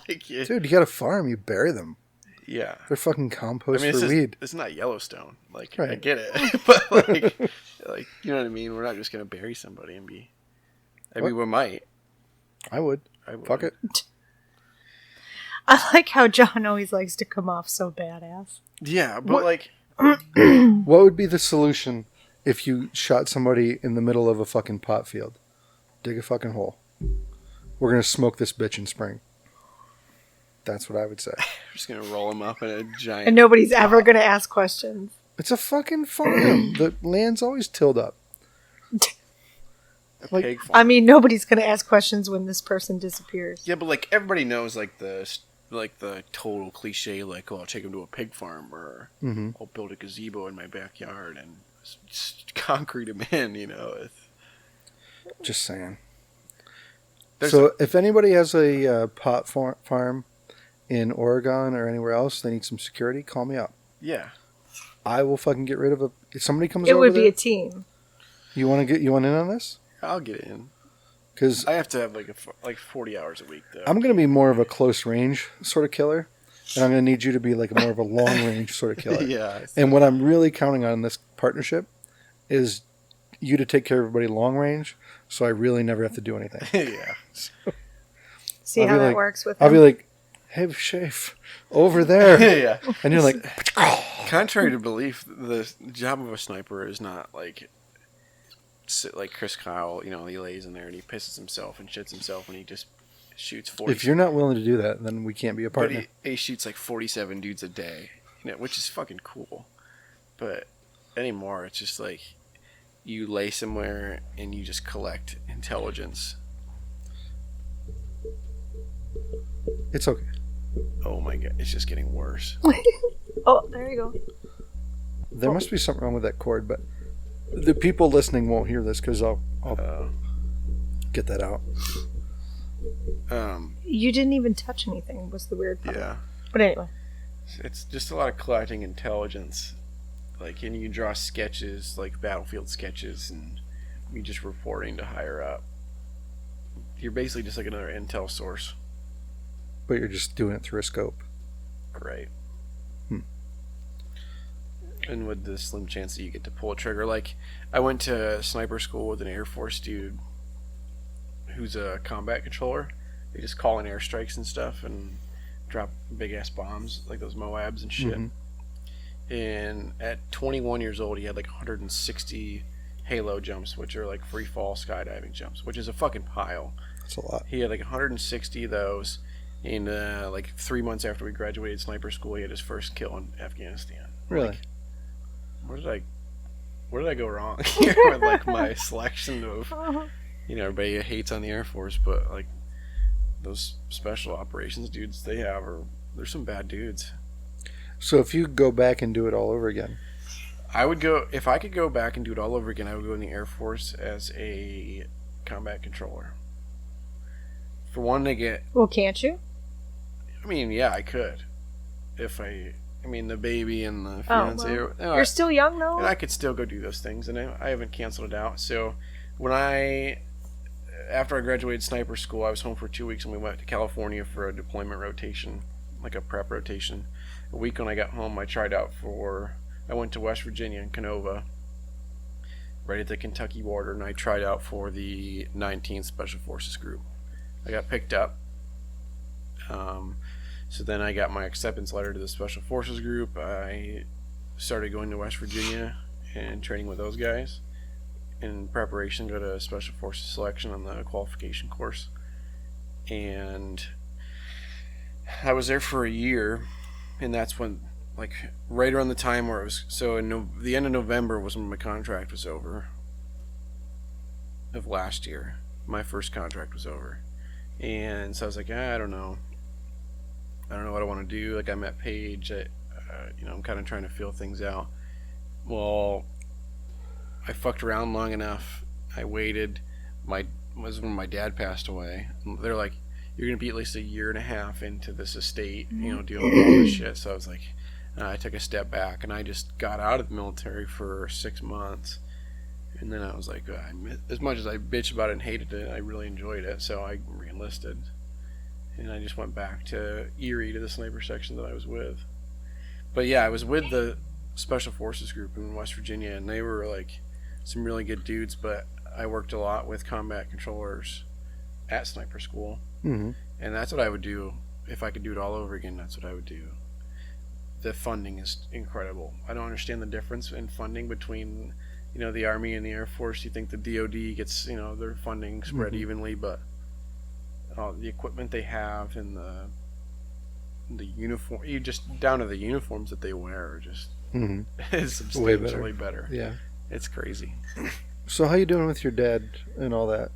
Like, yeah. Dude, you got a farm, you bury them. Yeah. They're fucking compost I mean, for weed. it's not Yellowstone. Like, I Right. get it. But, like, you know what I mean? We're not just going to bury somebody and be... I mean, we might. I would. would. Fuck it. I like how John always likes to come off so badass. Yeah, but, What- like... What would be the solution if you shot somebody in the middle of a fucking pot field? Dig a fucking hole. We're going to smoke this bitch in spring. That's what I would say. I'm just going to roll them up in a giant... And nobody's ever going to ask questions. It's a fucking farm. The land's always tilled up. like- pig farm. I mean, nobody's going to ask questions when this person disappears. Yeah, but, like, everybody knows, like, the total cliche, like, oh, I'll take him to a pig farm, or I'll build a gazebo in my backyard and concrete him in, you know. Just saying. There's So if anybody has a pot farm in Oregon or anywhere else, they need some security, call me up. Yeah. I will fucking get rid of if somebody comes It over would be there, a team. you want in on this? I'll get in. Because I have to have, like 40 hours a week, though. I'm going to be more of a close range sort of killer, and I'm going to need you to be like more of a long range sort of killer. Yeah. And what I'm really counting on in this partnership is you to take care of everybody long range, so I really never have to do anything. Yeah. See I'll how be that like- works with I'll them. be like, "Hey, Shafe, over there," Yeah. and you're like, Contrary to belief, the job of a sniper is not like Chris Kyle, you know, he lays in there and he pisses himself and shits himself and he just shoots 40. "If you're not willing to do that, then we can't be a but partner." he shoots like 47 dudes a day, you know, which is fucking cool. But anymore, it's just like you lay somewhere and you just collect intelligence. It's okay. Oh my god, it's just getting worse. Oh, there you go. There must be something wrong with that cord, but the people listening won't hear this because I'll get that out. You didn't even touch anything, was the weird part. Yeah. But anyway. It's just a lot of collecting intelligence. Like, and you draw sketches, like battlefield sketches, and you just reporting to higher up. You're basically just like another intel source. But you're just doing it through a scope. Right. And with the slim chance that you get to pull a trigger. Like, I went to sniper school with an Air Force dude who's a combat controller. They just call in airstrikes and stuff and drop big ass bombs, like those Moabs and shit. And at 21 years old, he had like 160 halo jumps, which are like free fall skydiving jumps, which is a fucking pile. That's a lot. He had like 160 of those. And like 3 months after we graduated sniper school, he had his first kill in Afghanistan. Really? Like, where did I go wrong here with like my selection of, you know, everybody hates on the Air Force, but like those special operations dudes they're some bad dudes. So if you go back and do it all over again, I would go, if I could go back and do it all over again, I would go in the Air Force as a combat controller. For one, to get, Well, can't you? I mean, yeah, I could. If I mean, the baby and the fiance. Oh, well, you're still young, though. And I could still go do those things, and I haven't canceled it out. So after I graduated sniper school, I was home for 2 weeks, and we went to California for a deployment rotation, like a prep rotation. A week when I got home, I went to West Virginia in Canova, right at the Kentucky border, and I tried out for the 19th Special Forces Group. I got picked up. So then I got my acceptance letter to the Special Forces Group. I started going to West Virginia and training with those guys in preparation to go to Special Forces selection on the qualification course. And I was there for a year, and that's when, like, right around the time where it was, so the end of November was when my contract was over of last year. My first contract was over. And so I was like, I don't know what I want to do. Like, I met Paige. I'm kind of trying to feel things out. Well, I fucked around long enough. I waited. Was when my dad passed away. They're like, you're gonna be at least a year and a half into this estate, dealing with all this shit. So I was like, I took a step back, and I just got out of the military for 6 months. And then I was like, as much as I bitched about it and hated it, I really enjoyed it. So I re-enlisted. And I just went back to Erie, to the sniper section that I was with. But yeah, I was with the Special Forces Group in West Virginia, and they were like some really good dudes, but I worked a lot with combat controllers at sniper school. mm-hmm. And that's what I would do. If I could do it all over again, that's what I would do. The funding is incredible. I don't understand the difference in funding between, the Army and the Air Force. You think the DoD gets, their funding spread evenly, but the equipment they have and the uniform, you just down to the uniforms that they wear are just is substantially better. Yeah, it's crazy. So how you doing with your dad and all that?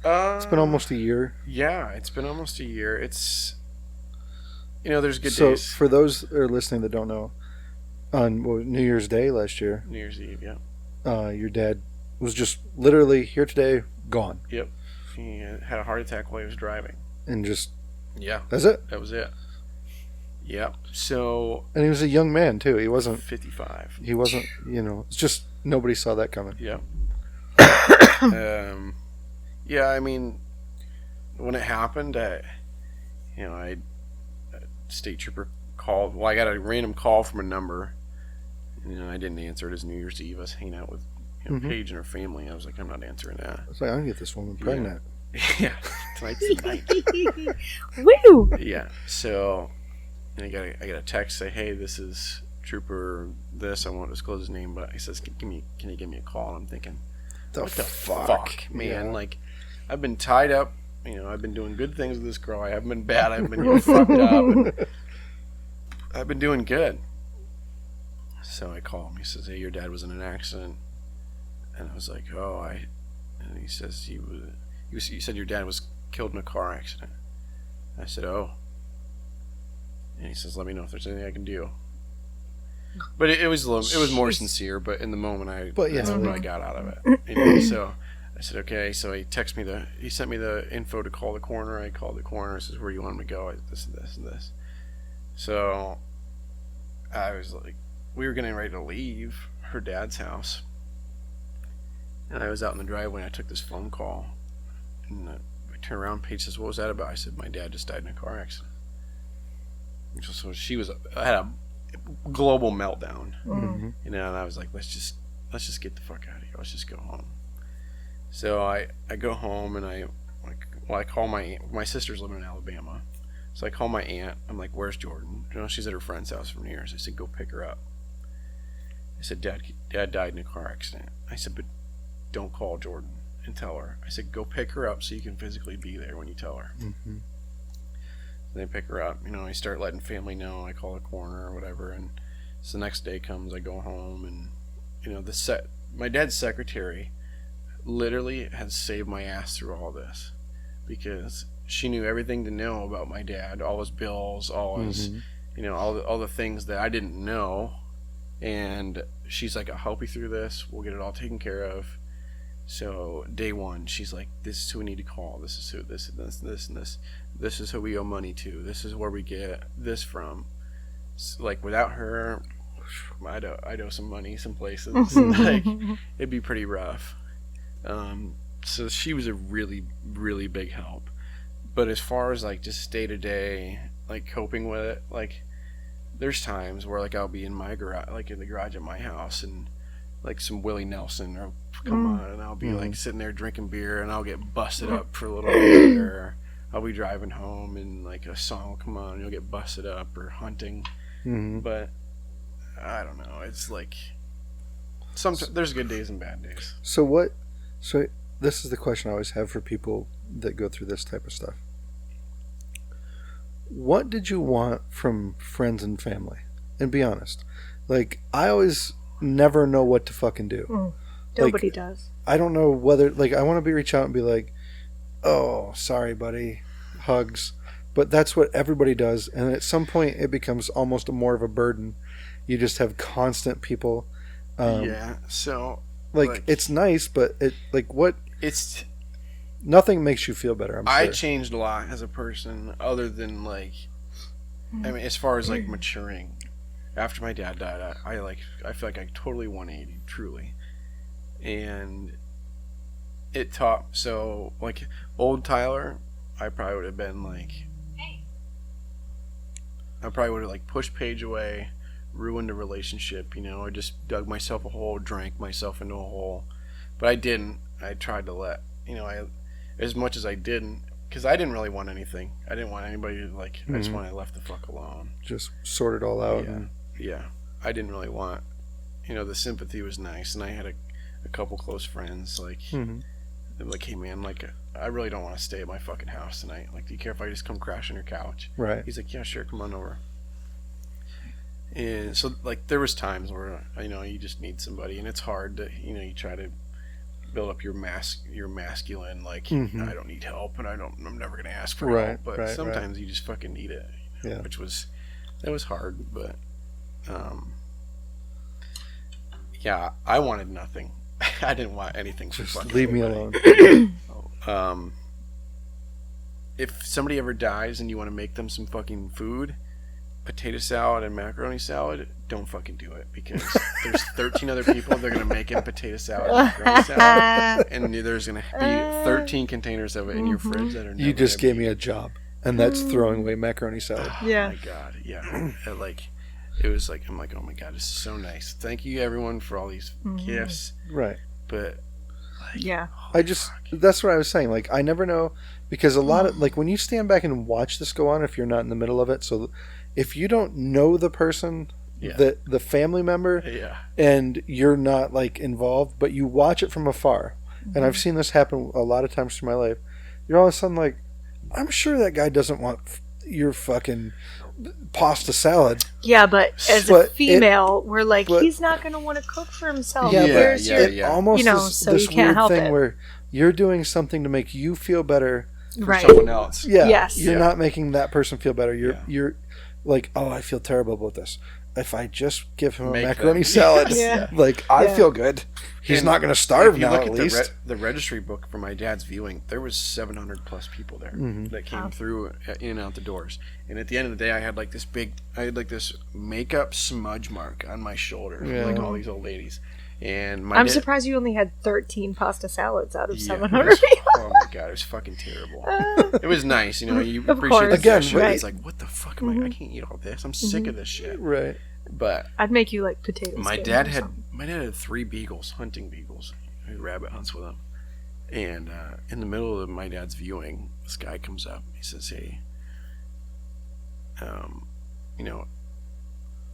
It's been almost a year. Yeah, it's been almost a year. It's there's good days. So for those that are listening that don't know, on New Year's Day last year, New Year's Eve, your dad was just literally here today, gone. Yep. He had a heart attack while he was driving. And just... Yeah. That's it? That was it. Yep. So... And he was a young man, too. He wasn't... 55. He wasn't, it's just nobody saw that coming. Yep. Yeah, I mean, when it happened, I state trooper called. Well, I got a random call from a number. I didn't answer it. It was New Year's Eve. I was hanging out with Paige and her family. I was like, I'm not answering that. I was like, I'm going to get this woman pregnant. Yeah. Tonight's the night. Woo! Yeah. So I got a text say, hey, this is Trooper this. I won't disclose his name, but he says, can you give me a call? And I'm thinking, what the fuck, man? Yeah. Like, I've been tied up. I've been doing good things with this girl. I haven't been bad. I've been fucked up. And I've been doing good. So I call him. He says, hey, your dad was in an accident. And I was like, and he says, you said your dad was killed in a car accident. I said, oh. And he says, let me know if there's anything I can do. But it was more sincere, but in the moment that's what I got out of it. So I said, okay. So he sent me the info to call the coroner. I called the coroner. He says, where do you want me to go? This and this and this. So I was like, we were getting ready to leave her dad's house. And I was out in the driveway and I took this phone call. And I turned around, Paige says, what was that about? I said, my dad just died in a car accident. So she had a global meltdown. Mm-hmm. And I was like, let's just get the fuck out of here. Let's just go home. So I go home and I call my aunt. My sister's living in Alabama. So I call my aunt. I'm like, where's Jordan? She's at her friend's house for New Year's. I said, go pick her up. I said, Dad died in a car accident. I said, but don't call Jordan and tell her. I said, go pick her up so you can physically be there when you tell her. Mm-hmm. So they pick her up. I start letting family know. I call the coroner or whatever. And so the next day comes, I go home and, my dad's secretary literally has saved my ass through all this because she knew everything to know about my dad, all his bills, all his, all the things that I didn't know. And she's like, I'll help you through this. We'll get it all taken care of. So day one, she's like, this is who we need to call. This is who, this and this, this and this. This is who we owe money to. This is where we get this from. Like, without her, I'd owe some money some places. Like, it'd be pretty rough. So she was a really, really big help. But as far as, like, just day to day, like, coping with it, like, there's times where, like, I'll be in my garage, like, in the garage at my house, and, like, some Willie Nelson or come on, and I'll be, like, sitting there drinking beer, and I'll get busted up for a little bit, or I'll be driving home, and, like, a song will come on, and you'll get busted up, or hunting. But I don't know. It's like there's good days and bad days. So this is the question I always have for people that go through this type of stuff. What did you want from friends and family? And be honest. Like, I always never know what to fucking do. Nobody does. I don't know whether, like, I want to reach out and be like, oh, sorry, buddy. Hugs. But that's what everybody does. And at some point, it becomes almost more of a burden. You just have constant people. Yeah. So, like, it's nice, but it's nothing makes you feel better. I changed a lot as a person, other than, like, I mean, as far as, like, maturing. After my dad died, I feel like I totally 180, truly. And it taught, so, like, old Tyler, I probably would have been, like, I probably would have, like, pushed Paige away, ruined a relationship, I just dug myself a hole, drank myself into a hole. But I didn't. I tried to let, as much as I didn't, because I didn't really want anything. I didn't want anybody to, like, I just wanted left the fuck alone. Just sort it all out. Yeah. I didn't really want, the sympathy was nice, and I had a couple close friends, like, they're like, hey man, like, I really don't want to stay at my fucking house tonight. Like, do you care if I just come crash on your couch? Right. He's like, yeah, sure, come on over. And so, like, there was times where, you just need somebody, and it's hard to, you try to build up your masculine, like, I don't need help, and I'm never going to ask for help. But sometimes you just fucking need it, that was hard, but, yeah, I wanted nothing. I didn't want anything from just fucking leave me anybody. Alone. If somebody ever dies and you want to make them some fucking food, potato salad and macaroni salad, don't fucking do it, because there's 13 other people that are going to make him potato salad and macaroni salad, and there's going to be 13 containers of it in your fridge that are never You just gave me a job, and that's throwing away macaroni salad. Yeah. Oh my god, yeah. It was like, I'm like, oh my god, this is so nice. Thank you everyone for all these gifts. Right. But, like, Yeah. That's what I was saying. Like, I never know, because a lot of, like, when you stand back and watch this go on, if you're not in the middle of it, so if you don't know the person, the family member, and you're not, like, involved, but you watch it from afar, and I've seen this happen a lot of times through my life, you're all of a sudden like, I'm sure that guy doesn't want your fucking pasta salad. Yeah, but as a female, we're like, he's not going to want to cook for himself. Yeah, Where's your, it almost is so this you can't weird help thing it. where you're doing something to make you feel better for someone else. Yeah. Yes. You're not making that person feel better. You're like, oh, I feel terrible about this. If I just give him a macaroni salad, like, I feel good. He's not going to starve now, at least. The registry book for my dad's viewing, there was 700 plus people there that came through in and out the doors. And at the end of the day, I had like this makeup smudge mark on my shoulder, from, like, all these old ladies. And I'm surprised you only had 13 pasta salads out of 700 people. Oh my god, it was fucking terrible. It was nice, you appreciate the Again, gesture. right. It's like, what the fuck am I can't eat all this. I'm sick of this shit. Right. But I'd make you like potatoes. my dad had 3 beagles, hunting beagles. He rabbit hunts with them. And in the middle of my dad's viewing, this guy comes up. He says, hey,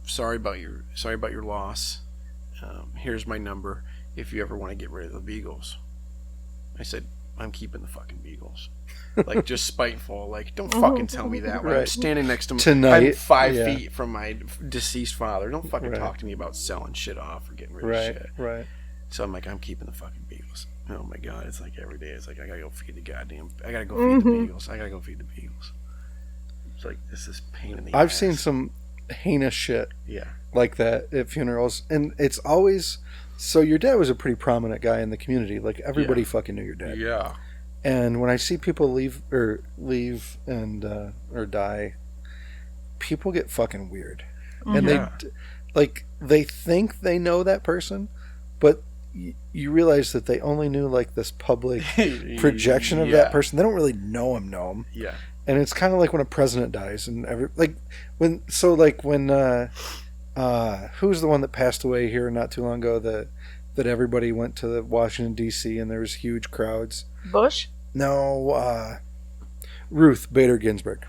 sorry about your loss. Here's my number if you ever want to get rid of the beagles. I said, I'm keeping the fucking beagles. Like, just spiteful. Like, don't fucking tell me that when I'm standing next to him. Tonight, I'm 5 feet from my deceased father. Don't fucking talk to me about selling shit off or getting rid of shit. Right. So I'm like, I'm keeping the fucking beagles. Oh my god, it's like every day. It's like, I gotta go feed the beagles. I gotta go feed the beagles. It's like, this is pain in the ass. I've seen some heinous shit Yeah. like that at funerals, and it's always. So your dad was a pretty prominent guy in the community. Like everybody fucking knew your dad. Yeah. And when I see people leave and or die, people get fucking weird, and they think they know that person, but you realize that they only knew like this public projection of that person. They don't really know him. Yeah. And it's kind of like when a president dies, and when who's the one that passed away here not too long ago that everybody went to the Washington D.C. and there was huge crowds. Bush? No, Ruth Bader Ginsburg,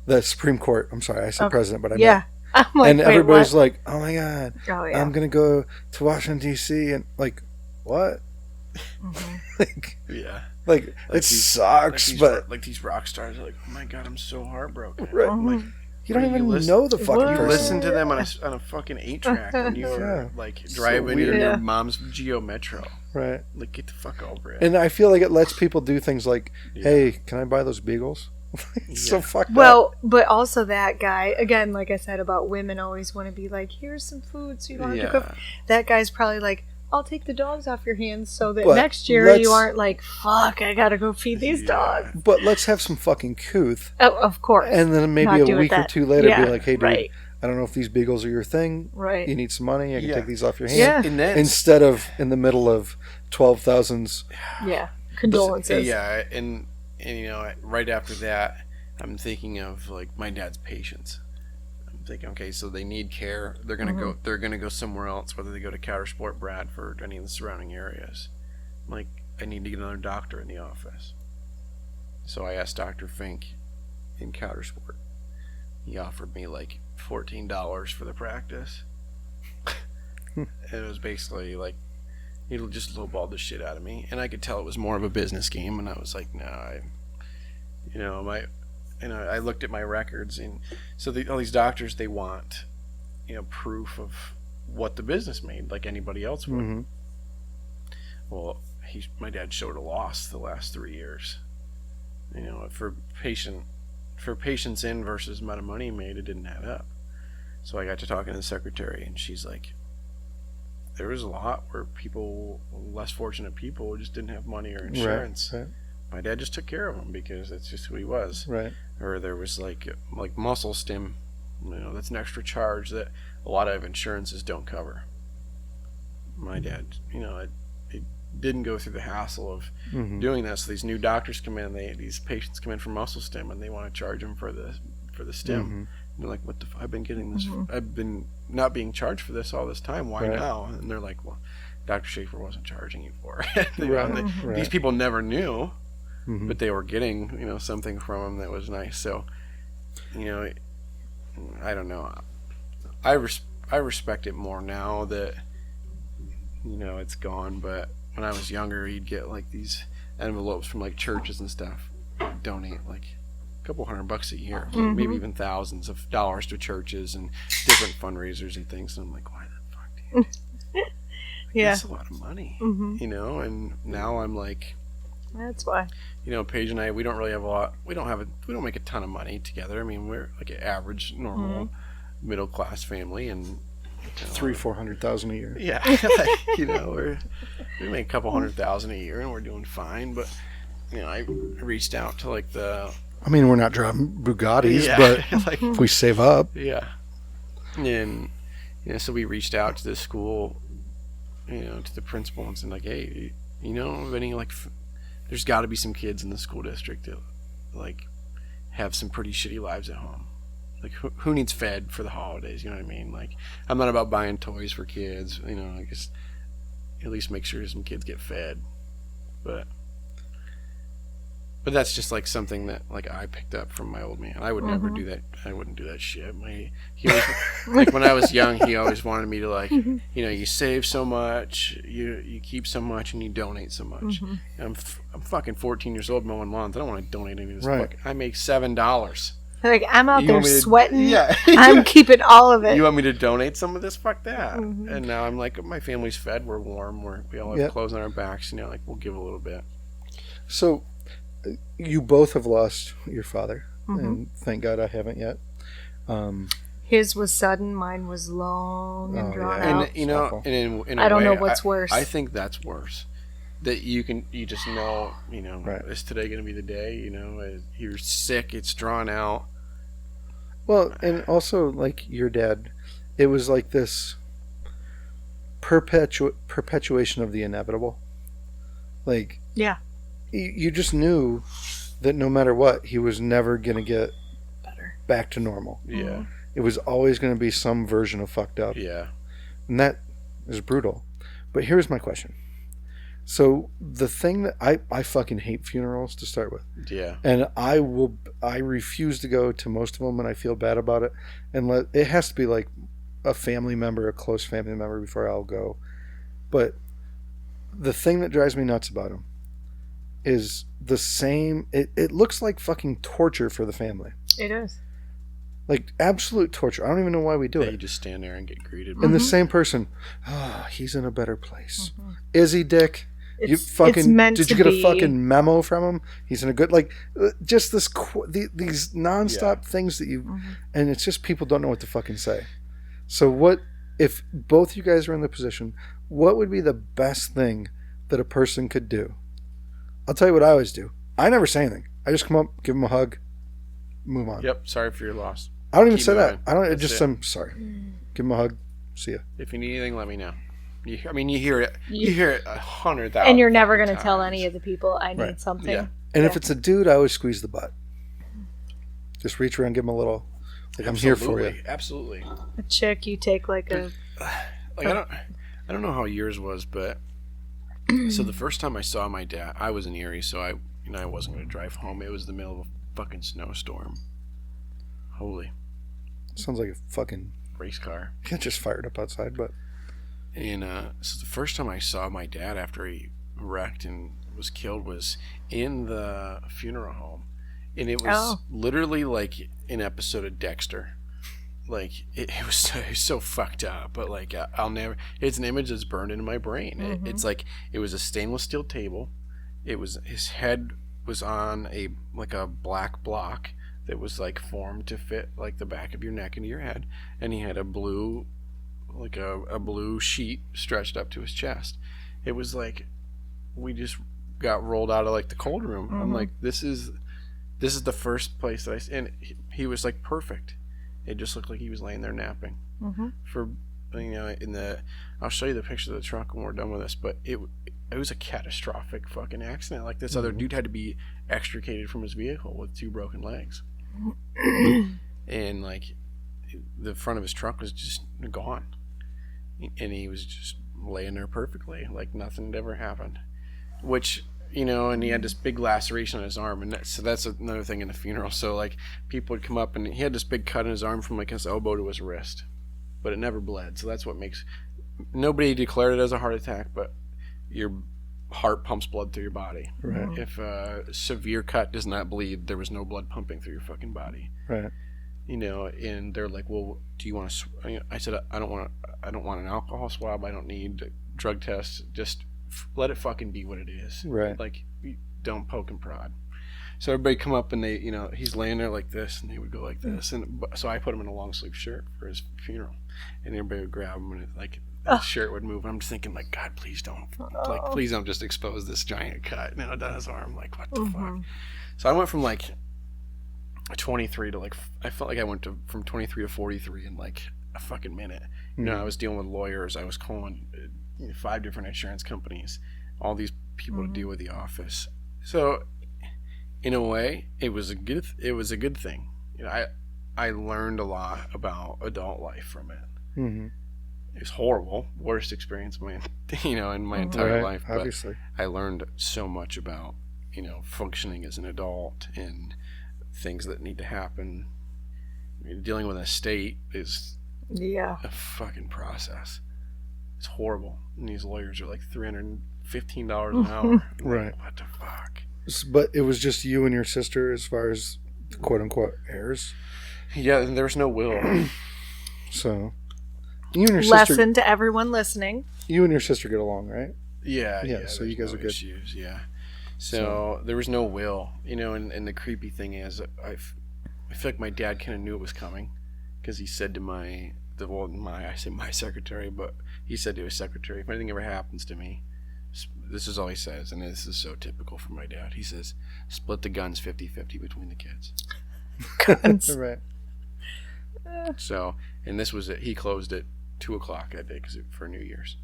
the Supreme Court. I'm sorry, I said president, but I meant. I'm like, and wait, everybody's what? like, "Oh my god, Oh, yeah. I'm gonna go to Washington D.C." and like, what? Yeah. Like it sucks, but like these rock stars are like, oh my god, I'm so heartbroken. Right. Like, you don't even listen- know the fucking What? you person. listen to them on a fucking 8-track when you were like driving in weird. your mom's Geo Metro. Right. Like, get the fuck over it. And I feel like it lets people do things like, "Hey, can I buy those Beagles?" So fucked up. Well, but also that guy, again, like I said about women always want to be like, here's some food so you don't have to cook. That guy's probably like, I'll take the dogs off your hands so that But next year you aren't like, fuck, I gotta go feed these dogs. But let's have some fucking couth. Oh, of course. And then maybe Not a doing week or that. two later Yeah, be like, "Hey, dude, right. I don't know if these Beagles are your thing. Right. You need some money. I can Yeah. take these off your hands." Yeah. And then Instead of in the middle of 12,000s. Yeah. Condolences. yeah, and you know, right after that, I'm thinking of like my dad's patients. I'm thinking, okay, so they need care. They're gonna go. They're gonna go somewhere else. Whether they go to Countersport, Bradford, any of the surrounding areas. I'm like, I need to get another doctor in the office. So I asked Dr. Fink in Countersport. He offered me like $14 for the practice. It was basically like, he just lowballed the shit out of me, and I could tell it was more of a business game. And I was like, I looked at my records, and so all these doctors, they want, proof of what the business made, like anybody else would. Mm-hmm. Well, my dad showed a loss the last 3 years. For patients in versus amount of money he made, it didn't add up. So I got to talking to the secretary, and she's like, there was a lot where people, less fortunate people, just didn't have money or insurance. Right. My dad just took care of them because that's just who he was. Right. Or there was like muscle stim, that's an extra charge that a lot of insurances don't cover. My dad, it didn't go through the hassle of doing that. So these new doctors come in, these patients come in for muscle stim, and they want to charge them for the stim. And they're like, "What the? I've been getting this. I've been not being charged for this all this time. Why now?" And they're like, "Well, Dr. Shaffer wasn't charging you for it." These people never knew, but they were getting something from him that was nice. So, I don't know. I respect it more now that it's gone. But when I was younger, he'd get like these envelopes from like churches and stuff, donate like a couple $100 a year, maybe even thousands of dollars to churches and different fundraisers and things. And I'm like, why the fuck do you? That's a lot of money, And now I'm like, that's why. Paige and I, we don't really have a lot. We don't make a ton of money together. I mean, we're like an average, normal, middle class family, and $300,000-400,000 a year. yeah, we make a couple $100,000 a year, and we're doing fine. But I reached out to like the. I mean, we're not driving Bugattis, but like, if we save up. Yeah, and so we reached out to the school, to the principal and said like, hey, of any like. There's got to be some kids in the school district that like have some pretty shitty lives at home. Like who needs fed for the holidays? You know what I mean? Like I'm not about buying toys for kids. I guess at least make sure some kids get fed. But that's just like something that like I picked up from my old man. I would never do that. I wouldn't do that shit. He always, like when I was young, he always wanted me to like, you save so much, you keep so much, and you donate so much. And I'm fucking 14 years old mowing lawns. I don't want to donate any of this. Right. I make $7. Like, I'm out You there want me to- sweating. Yeah. I'm keeping all of it. You want me to donate some of this? Fuck that. And now I'm like, my family's fed. We're warm. We all have clothes on our backs. Like we'll give a little bit. So, you both have lost your father, and thank God I haven't yet. His was sudden, mine was long and drawn out. And awful. and in a I don't know way, what's worse. I think that's worse. That you just know, Right. is today going to be the day? You're sick. It's drawn out. Well, and also like your dad, it was like this perpetuation of the inevitable. Like, Yeah. you just knew that no matter what, he was never gonna get Better. back to normal. Yeah. It was always gonna be some version of fucked up. Yeah. And that is brutal. But here's my question. So the thing that I fucking hate funerals to start with. Yeah. And I refuse to go to most of them, and I feel bad about it. And it has to be like a family member, a close family member, before I'll go. But the thing that drives me nuts about them is the same. It looks like fucking torture for the family. It is. Like absolute torture. I don't even know why we do You it. just stand there and get greeted. And the same person, he's in a better place. Is he, Dick? It's meant did to you get be. a fucking memo from him? He's in a good, like, just these nonstop things that you, and it's just people don't know what to fucking say. So what if both you guys are in the position? What would be the best thing that a person could do? I'll tell you what I always do. I never say anything. I just come up, give him a hug, move on. Yep. Sorry for your loss. I don't even Keep say moving. that. I don't. That's Just it. I'm sorry. Give him a hug. See ya. If you need anything, let me know. You hear it. You hear it 100,000. And you're never going to tell times. any of the people, I need Right. something. Yeah. And if it's a dude, I always squeeze the butt. Just reach around, give him a little. Like, I'm here for you. Absolutely. A chick, you take like a... Like I don't know how yours was, but so the first time I saw my dad, I was in Erie, so I wasn't going to drive home. It was the middle of a fucking snowstorm. Holy Sounds like a fucking. race car. It just fired up outside, but. And so the first time I saw my dad after he wrecked and was killed was in the funeral home, and it was literally like an episode of Dexter. Like it was so fucked up, but like I'll never. It's an image that's burned into my brain. It's like it was a stainless steel table. It was his head was on a black block that was like formed to fit like the back of your neck into your head, and he had a blue sheet stretched up to his chest. It was like we just got rolled out of like the cold room. I'm like, this is the first place that and he was like perfect. It just looked like he was laying there napping. For I'll show you the picture of the truck when we're done with this, but it was a catastrophic fucking accident. Like this other dude had to be extricated from his vehicle with 2 broken legs. And like the front of his truck was just gone, and he was just laying there perfectly, like nothing had ever happened. Which and he had this big laceration on his arm, and that's another thing in the funeral. So like people would come up, and he had this big cut in his arm from like his elbow to his wrist, but it never bled. So that's what makes nobody declared it as a heart attack, but your heart pumps blood through your body. Right. If a severe cut does not bleed, there was no blood pumping through your fucking body. Right. And they're like, well, do you want to? I said, I don't want an alcohol swab. I don't need drug tests. Just let it fucking be what it is. Right. Like, don't poke and prod. So everybody come up and they, he's laying there like this, and they would go like this, and so I put him in a long sleeve shirt for his funeral, and everybody would grab him, and the shirt would move. I'm just thinking, like, God, please don't, please don't just expose this giant cut down his arm. Like, what the fuck? So I went from like 23 to I felt like I went from 23 to 43 in like a fucking minute. I was dealing with lawyers. I was calling 5 different insurance companies, all these people to deal with the office. So in a way, it was a good thing. I learned a lot about adult life from it. It was horrible, worst experience, in my entire life. But Obviously, I learned so much about functioning as an adult and things that need to happen. Dealing with an estate is a fucking process. It's horrible. And these lawyers are like $315 an hour. Right. What the fuck? But it was just you and your sister as far as the quote unquote heirs. Yeah, and there was no will. So you and your Lesson sister, to everyone listening. you and your sister get along, right? Yeah. So you guys no are good. issues, yeah. So there was no will, and the creepy thing is, I feel like my dad kind of knew it was coming, because he said to my secretary, but he said to his secretary, if anything ever happens to me, this is all he says, and this is so typical for my dad. He says, split the guns 50-50 between the kids. Guns. Right. So, and this was it. He closed at 2:00 that day for New Year's,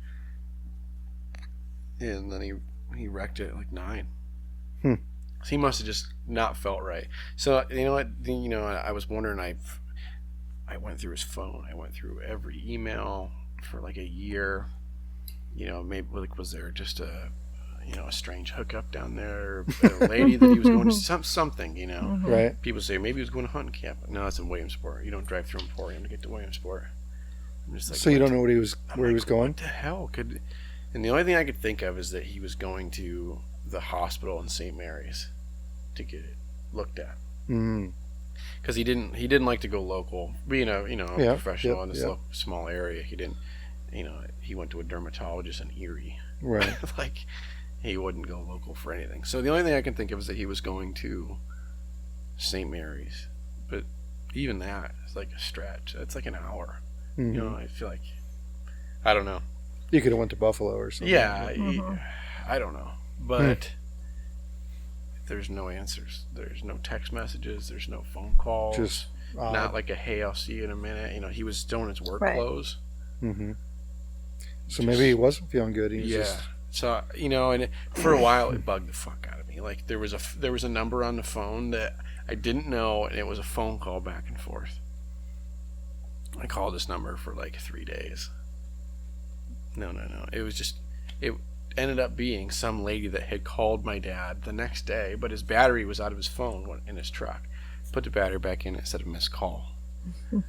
and then he wrecked it at like 9. So he must have just not felt right. So you know what? I was wondering. I went through his phone. I went through every email for like a year. Maybe like was there just a strange hookup down there, a lady that he was going to something. Right. People say maybe he was going to hunting camp. No, it's in Williamsport. You don't drive through Emporium to get to Williamsport. I'm just like, So you don't know where he was going? What the hell could? And the only thing I could think of is that he was going to the hospital in St. Mary's to get it looked at. Because he didn't like to go local. Being a professional in this small area, he didn't. He went to a dermatologist in Erie. Right. Like, he wouldn't go local for anything. So the only thing I can think of is that he was going to St. Mary's. But even that is like a stretch. That's like an hour. I feel like, I don't know. You could have went to Buffalo or something. Yeah, I don't know. But there's no answers. There's no text messages. There's no phone calls. Just not like a, hey, I'll see you in a minute. He was still in his work clothes. So maybe he wasn't feeling good. He was just... So, and for a while it bugged the fuck out of me. Like there was a number on the phone that I didn't know, and it was a phone call back and forth. I called this number for like 3 days. No. It ended up being some lady that had called my dad the next day, but his battery was out of his phone in his truck. Put the battery back in, it said a missed call.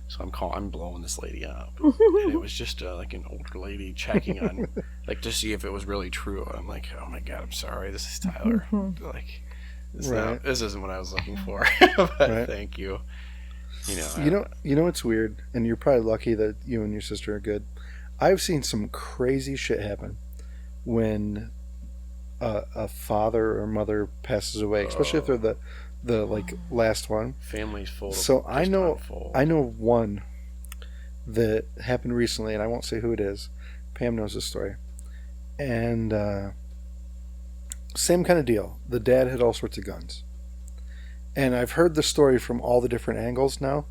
So I'm blowing this lady up, and it was just like an older lady checking on, like to see if it was really true. I'm like, oh my god, I'm sorry, this is Tyler. Like, this isn't what I was looking for, but thank you. You know what's weird, and you're probably lucky that you and your sister are good. I've seen some crazy shit happen when a father or mother passes away, especially if they're the like last one. Family's full. So I know one that happened recently, and I won't say who it is. Pam knows this story, and same kind of deal. The dad had all sorts of guns, and I've heard the story from all the different angles now,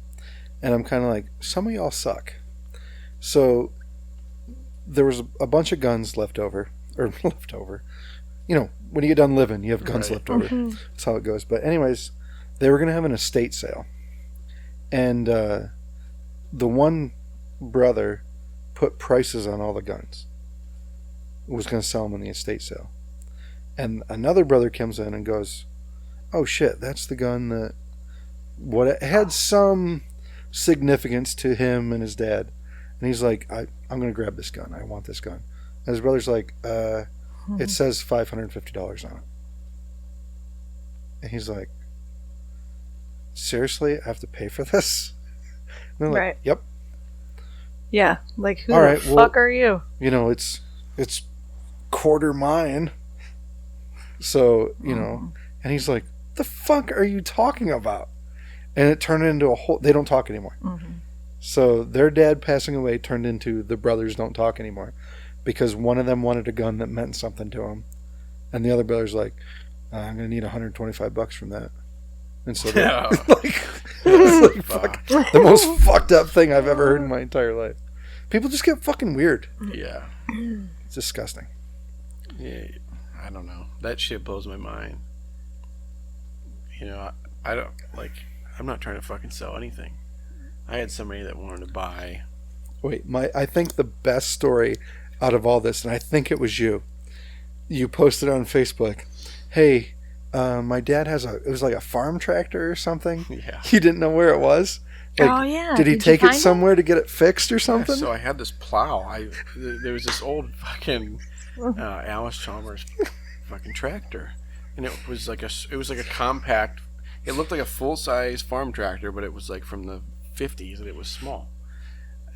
and I'm kind of like, some of y'all suck. So there was a bunch of guns left over. When you get done living, you have guns left over. That's how it goes. But anyways, they were going to have an estate sale. And the one brother put prices on all the guns. Was going to sell them in the estate sale. And another brother comes in and goes, oh shit, that's the gun that... it had some significance to him and his dad. And he's like, I'm going to grab this gun. I want this gun. And his brother's like, it says $550 on it. And he's like, seriously? I have to pay for this? And they're like, yep. Yeah, like who the fuck are you? It's quarter mine. So, and he's like, the fuck are you talking about? And it turned into a whole... They don't talk anymore. So their dad passing away turned into the brothers don't talk anymore. Because one of them wanted a gun that meant something to him. And the other brother's like, I'm going to need $125 from that. And so it's like fuck, the most fucked up thing I've ever heard in my entire life. People just get fucking weird. Yeah. It's disgusting. Yeah, I don't know. That shit blows my mind. I don't, I'm not trying to fucking sell anything. I had somebody that wanted to buy. Wait, I think the best story out of all this, and I think it was you posted on Facebook, hey, my dad has it was like a farm tractor or something. Yeah. You didn't know where it was? Did he take it somewhere to get it fixed or something? Yeah, so I had this plow. There was this old fucking Alice Chalmers fucking tractor, and it was like a compact. It looked like a full size farm tractor, but it was like from the 50s, and it was small.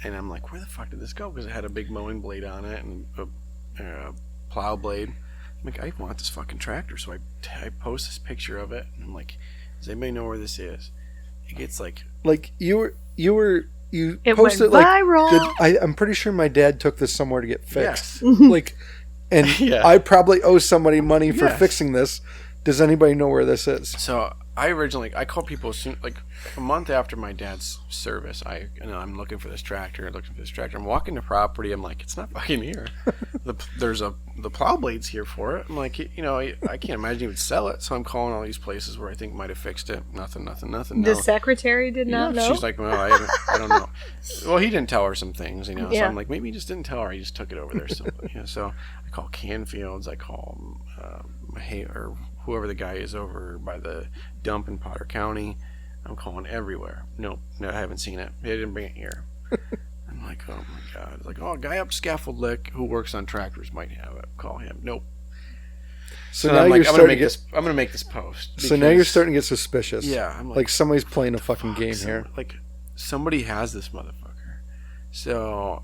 And I'm like, where the fuck did this go? Because it had a big mowing blade on it and a plow blade. I'm like, I want this fucking tractor. So I post this picture of it, and I'm like, does anybody know where this is? It gets like you were you It posted went like viral. I'm pretty sure my dad took this somewhere to get fixed. Yes. Like, and Yeah. I probably owe somebody money for Yes. fixing this. Does anybody know where this is? So I called people as soon, like a month after my dad's service. I'm looking for this tractor. I'm walking the property. I'm like, it's not fucking here. The plow blade's here for it. I'm like, I can't imagine he would sell it. So I'm calling all these places where I think might have fixed it. Nothing. No. The secretary did not know. She's like, well, I don't know. Well, he didn't tell her some things, So Yeah. I'm like, maybe he just didn't tell her. He just took it over there. So I call Canfields. I call or whoever the guy is over by the dump in Potter County. I'm calling everywhere. Nope, no, I haven't seen it. They didn't bring it here. I'm like, oh my god. It's like, a guy up Scaffold Lick who works on tractors might have it. Call him. Nope. So I'm now like, you're I'm starting gonna make this post. So now you're because- starting to get suspicious. Yeah, I'm like somebody's playing a fucking game here. Like somebody has this motherfucker. So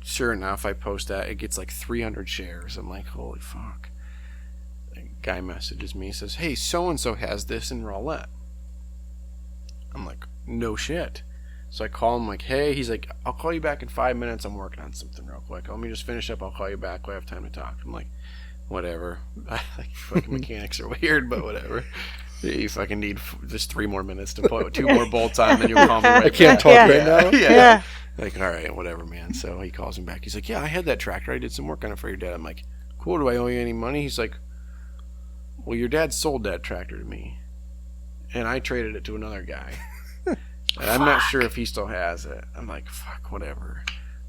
sure enough, I post that. It gets like 300 shares. I'm like, holy fuck. A guy messages me, says, hey, so and so has this in Rowlett. I'm like, no shit. So I call him like, hey, he's like, I'll call you back in 5 minutes. I'm working on something real quick. Let me just finish up. I'll call you back. We have time to talk. I'm like, whatever. Like fucking mechanics are weird, but whatever. You fucking need just 3 more minutes to put 2 more bolts on, then you'll call me right I can't back. talk Yeah. right now. Yeah. Like, all right, whatever, man. So he calls me back. He's like, yeah, I had that tractor. I did some work on it for your dad. I'm like, cool. Do I owe you any money? He's like, well, your dad sold that tractor to me, and I traded it to another guy. And I'm not sure if he still has it. I'm like, fuck, whatever.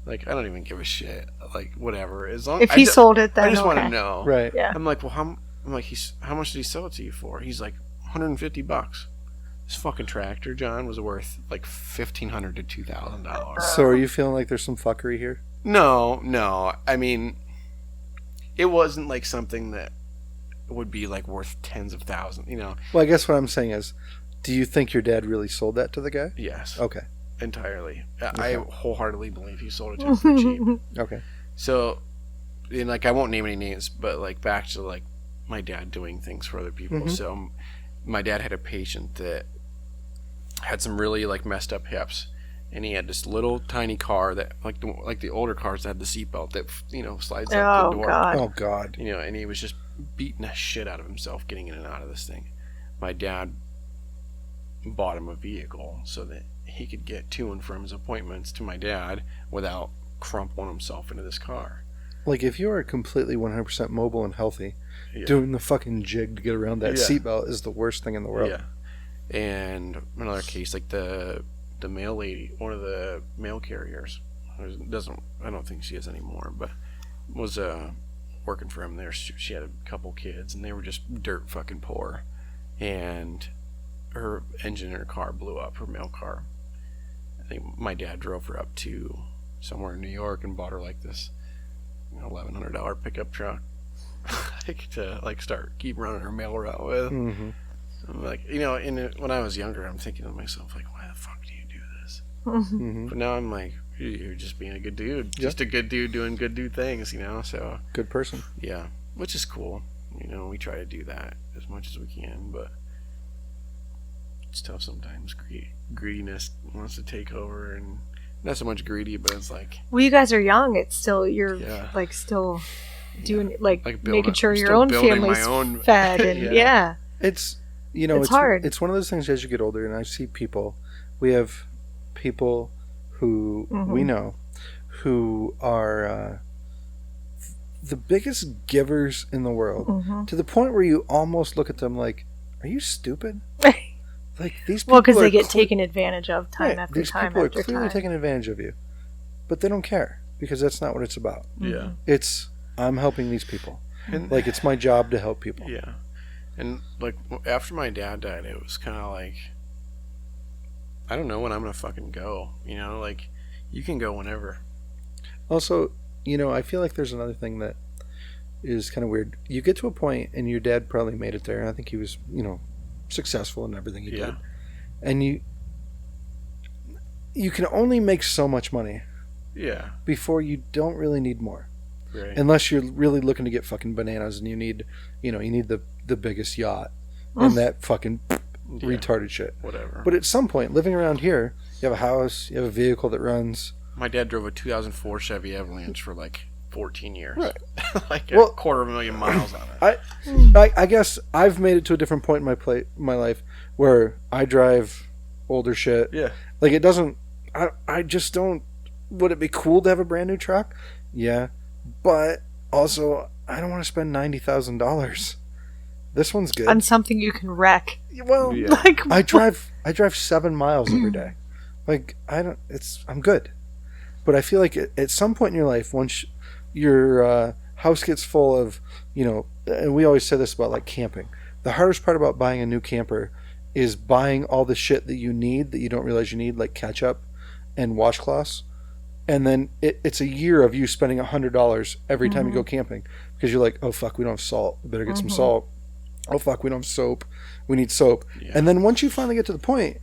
Like, I don't even give a shit. Like, whatever. As long If he sold it, then I just want okay. to know. Right. Yeah. I'm like, well, how much did he sell it to you for? He's like, $150. This fucking tractor, John, was worth like $1,500 to $2,000. So are you feeling like there's some fuckery here? No. I mean, it wasn't like something that would be like worth tens of thousands, Well, I guess what I'm saying is, do you think your dad really sold that to the guy? Yes. Okay. Entirely. I wholeheartedly believe he sold it to him for cheap. Okay. So, and like, I won't name any names, but like back to like my dad doing things for other people. Mhm. So my dad had a patient that had some really like messed up hips, and he had this little tiny car that like the older cars that had the seatbelt that slides out the door. God. Oh God. And he was just beating the shit out of himself getting in and out of this thing. My dad bought him a vehicle so that he could get to and from his appointments to my dad without crumpling himself into this car. Like if you are completely 100% mobile and healthy, Yeah. doing the fucking jig to get around that Yeah. seatbelt is the worst thing in the world. Yeah. And another case, like the mail lady, one of the mail carriers, I don't think she is anymore, but was working for him there. She had a couple kids, and they were just dirt fucking poor. And her engine in her car blew up, her mail car. I think my dad drove her up to somewhere in New York and bought her like this $1,100 pickup truck like to like keep running her mail route with. Mm-hmm. I'm like, when I was younger, I'm thinking to myself, like, why the fuck do you do this? Mm-hmm. But now I'm like, you're just being a good dude. Yep. Just a good dude doing good dude things, So, Good person. yeah, which is cool. We try to do that as much as we can, but it's tough sometimes. Greediness wants to take over, and not so much greedy, but it's like, Well, you guys are young. It's still you're Yeah. like still doing like building- making sure your still own building family's my own- fed and Yeah. yeah. It's It's hard. It's one of those things as you get older, and I see people. We have people who we know who are the biggest givers in the world, to the point where you almost look at them like, "Are you stupid?" Like these people. Well, because are they get taken advantage of time right, after these time people after are clearly time. taking advantage of you, but they don't care because that's not what it's about. yeah. It's I'm helping these people. And Like it's my job to help people. yeah. And like after my dad died, it was kind of like, I don't know when I'm gonna fucking go. Like you can go whenever. Also, I feel like there's another thing that is kind of weird. You get to a point, and your dad probably made it there. I think he was, successful in everything he Yeah. did. And you can only make so much money Yeah. before you don't really need more. Right. Unless you're really looking to get fucking bananas and you need the biggest yacht and that fucking retarded shit. Whatever. But at some point, living around here, you have a house, you have a vehicle that runs. My dad drove a 2004 Chevy Avalanche for like 14 years. Right. Like Well, 250,000 miles on it. I guess I've made it to a different point in my life where I drive older shit. Yeah. Like it doesn't. I just don't. Would it be cool to have a brand new truck? Yeah, but also I don't want to spend $90,000. This one's good. On something you can wreck. Well, Yeah. Like I drive 7 miles every day. Like I'm good. But I feel like at some point in your life, once your house gets full of, and we always say this about like camping. The hardest part about buying a new camper is buying all the shit that you need that you don't realize you need, like ketchup and washcloths. And then it's a year of you spending $100 every time you go camping because you're like, oh fuck, we don't have salt. We better get some salt. Oh fuck, we don't have soap. We need soap. Yeah. And then once you finally get to the point,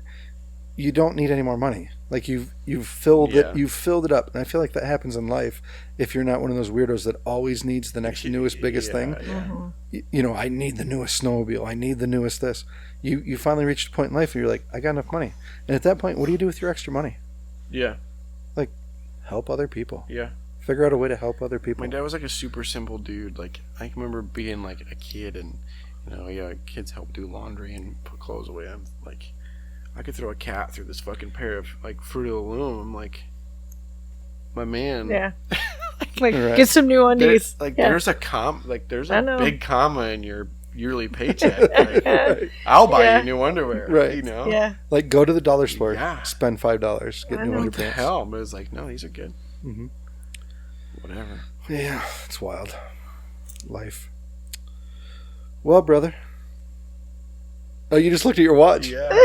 you don't need any more money. Like you've filled it up. And I feel like that happens in life if you're not one of those weirdos that always needs the next newest biggest thing. Yeah. I need the newest snowmobile. I need the newest this. You finally reach a point in life where you're like, I got enough money. And at that point, what do you do with your extra money? Yeah. Like help other people. Yeah. Figure out a way to help other people. My dad was like a super simple dude. Like I can remember being like a kid and kids help do laundry and put clothes away. I'm like, I could throw a cat through this fucking pair of like Fruit of the Loom. I'm like, my man. Yeah. Get some new undies. There's a big comma in your yearly paycheck. Like, I'll buy you new underwear. Right. Yeah. Like go to the dollar store, spend $5, get new underpants. What the hell? But it was like, no, these are good. Mm-hmm. Whatever. Yeah, it's wild. Life. Well, brother. Oh, you just looked at your watch? Yeah.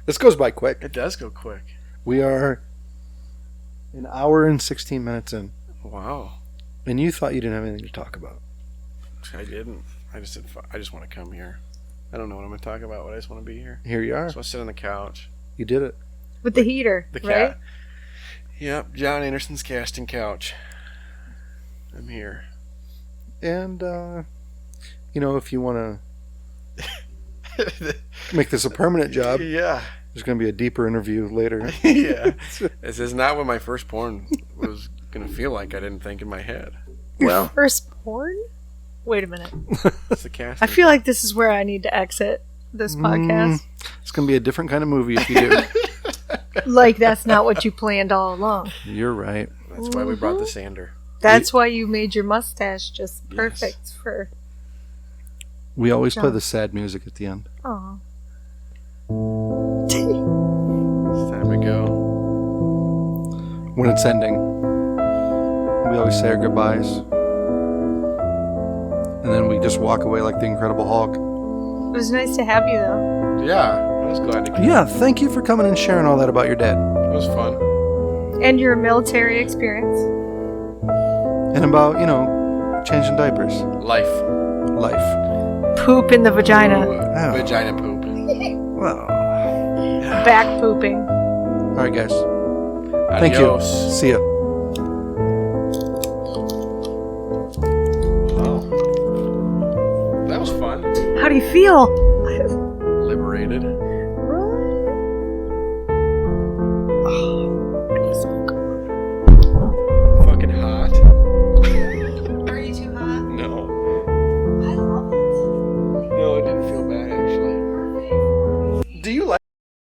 This goes by quick. It does go quick. We are an hour and 16 minutes in. Wow. And you thought you didn't have anything to talk about. I didn't. I just said, I just want to come here. I don't know what I'm going to talk about, but I just want to be here. Here you are. So I sit on the couch. You did it. With the heater, the right? cat. Yep, John Anderson's casting couch. I'm here. And, if you want to make this a permanent job, yeah, there's going to be a deeper interview later. Yeah. This is not what my first porn was going to feel like, I didn't think in my head. Well, first porn? Wait a minute. It's the casting. I feel like this is where I need to exit this podcast. It's going to be a different kind of movie if you do. Like that's not what you planned all along. You're right. That's why we brought the sander. That's why you made your mustache just perfect for... We always play the sad music at the end. Oh. It's time to go. When it's ending, we always say our goodbyes. And then we just walk away like the Incredible Hulk. It was nice to have you, though. Yeah, I was glad to come. Yeah, thank you for coming and sharing all that about your dad. It was fun. And your military experience. And about, changing diapers. Life. Poop in the vagina. Oh. Vagina poop. Well. Back pooping. All right, guys. Adios. Thank you. See ya. Oh. That was fun. How do you feel?